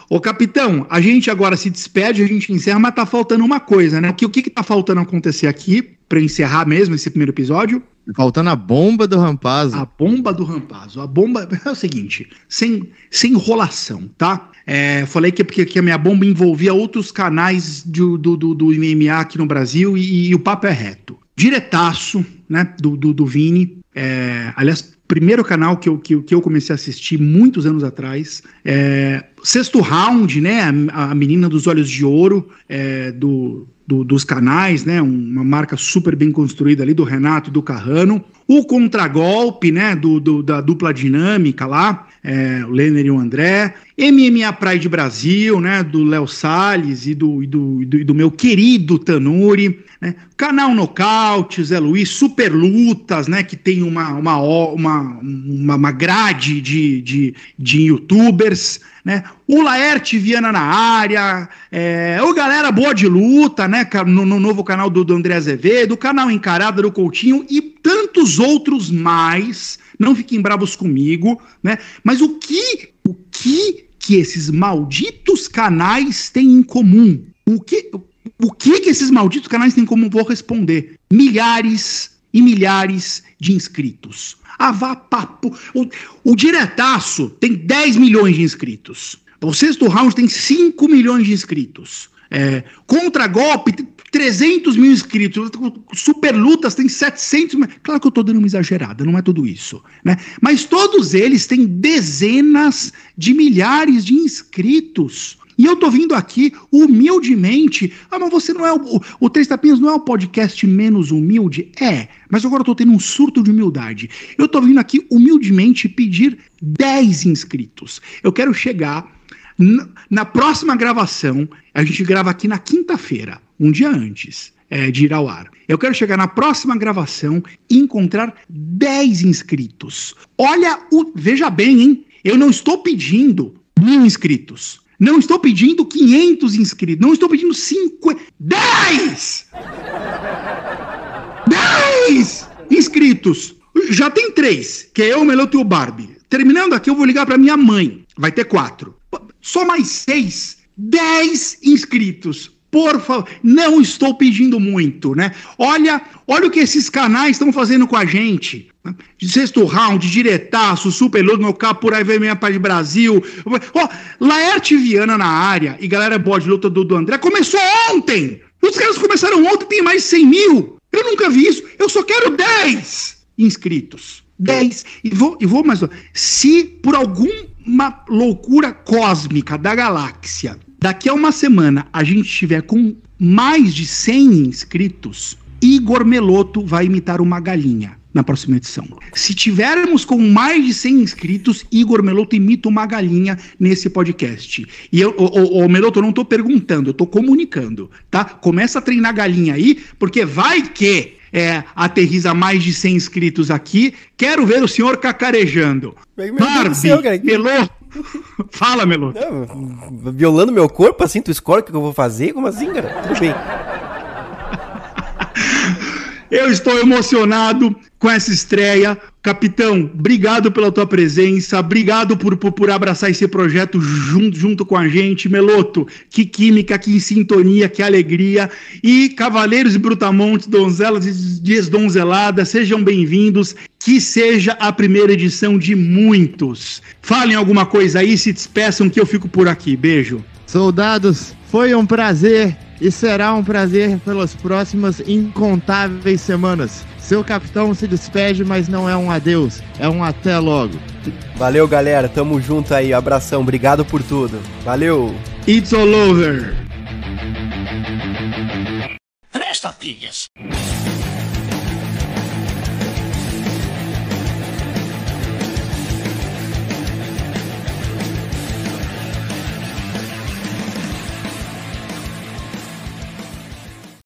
Speaker 2: Ô, capitão, a gente agora se despede, a gente encerra, mas tá faltando uma coisa, né? O que tá faltando acontecer aqui, pra encerrar mesmo esse primeiro episódio?
Speaker 3: Faltando a bomba do Rampazzo.
Speaker 2: A bomba do Rampazzo. A bomba é o seguinte, sem enrolação, tá? Falei que a minha bomba envolvia outros canais do MMA aqui no Brasil e o papo é reto. Diretaço, né, do Vini. Aliás, primeiro canal que eu comecei a assistir muitos anos atrás. Sexto Round, né? A menina dos olhos de ouro dos canais, né? Uma marca super bem construída ali do Renato e do Carrano. O Contragolpe, né? Da dupla dinâmica lá, o Lenner e o André. MMA Pride Brasil, né? Do Léo Salles e do meu querido Tanuri. Né? Canal Nocaute, Zé Luiz, Super Lutas, né? Que tem uma grade de youtubers, né? O Laerte Viana na área, o Galera Boa de Luta, né? No novo canal do André Azevedo, o canal Encarada do Coutinho e tantos outros mais. Não fiquem bravos comigo, né? Mas o que esses malditos canais têm em comum? O que esses malditos canais têm em comum? Vou responder. Milhares e milhares de inscritos. Vá papo. O Diretaço tem 10 milhões de inscritos. O Sexto Round tem 5 milhões de inscritos. Contragolpe tem 300 mil inscritos. Super Lutas tem 700 mil. Claro que eu tô dando uma exagerada, não é tudo isso, né? Mas todos eles têm dezenas de milhares de inscritos. E eu tô vindo aqui humildemente. Mas você não é o Três Tapinhas não é o podcast menos humilde? Mas agora eu tô tendo um surto de humildade. Eu tô vindo aqui humildemente pedir 10 inscritos. Eu quero chegar Na próxima gravação, a gente grava aqui na quinta-feira, um dia antes de ir ao ar. Eu quero chegar na próxima gravação e encontrar 10 inscritos. Veja bem, hein? Eu não estou pedindo 1.000 inscritos. Não estou pedindo 500 inscritos. Não estou pedindo 50. 10! 10 inscritos. Já tem 3, que é eu, o Meloto e o Barbie. Terminando aqui, eu vou ligar para minha mãe. Vai ter 4. Só mais 6. 10 inscritos. Por favor. Não estou pedindo muito, né? Olha o que esses canais estão fazendo com a gente. De Sexto Round, Diretaço, Super Lodo, No Capo, por aí vem minha parte de Brasil. Laerte Viana na área e galera boa de luta do André começou ontem. Os caras começaram ontem, tem mais de 100 mil. Eu nunca vi isso. Eu só quero 10 inscritos. 10. E vou mais. Se por alguma loucura cósmica da galáxia, daqui a uma semana a gente estiver com mais de 100 inscritos, Igor Meloto vai imitar uma galinha na próxima edição. Se tivermos com mais de 100 inscritos, Igor Meloto imita uma galinha nesse podcast. E Meloto, eu não tô perguntando, eu tô comunicando, tá? Começa a treinar galinha aí, porque vai que aterriza mais de 100 inscritos aqui. Quero ver o senhor cacarejando. Barbie, Meloto. Fala, Meloto.
Speaker 1: Violando meu corpo, assim, tu escolhe o que eu vou fazer? Como assim, cara? Tudo bem.
Speaker 2: Eu estou emocionado com essa estreia. Capitão, obrigado pela tua presença, obrigado por abraçar esse projeto junto com a gente. Meloto, que química, que sintonia, que alegria. E Cavaleiros e Brutamontes, donzelas e desdonzeladas, sejam bem-vindos. Que seja a primeira edição de muitos. Falem alguma coisa aí, se despeçam que eu fico por aqui. Beijo.
Speaker 3: Soldados, foi um prazer e será um prazer pelas próximas incontáveis semanas. Seu capitão se despede, mas não é um adeus, é um até logo.
Speaker 1: Valeu, galera, tamo junto aí, abração, obrigado por tudo. Valeu!
Speaker 2: It's all over!
Speaker 4: Presta, filhas!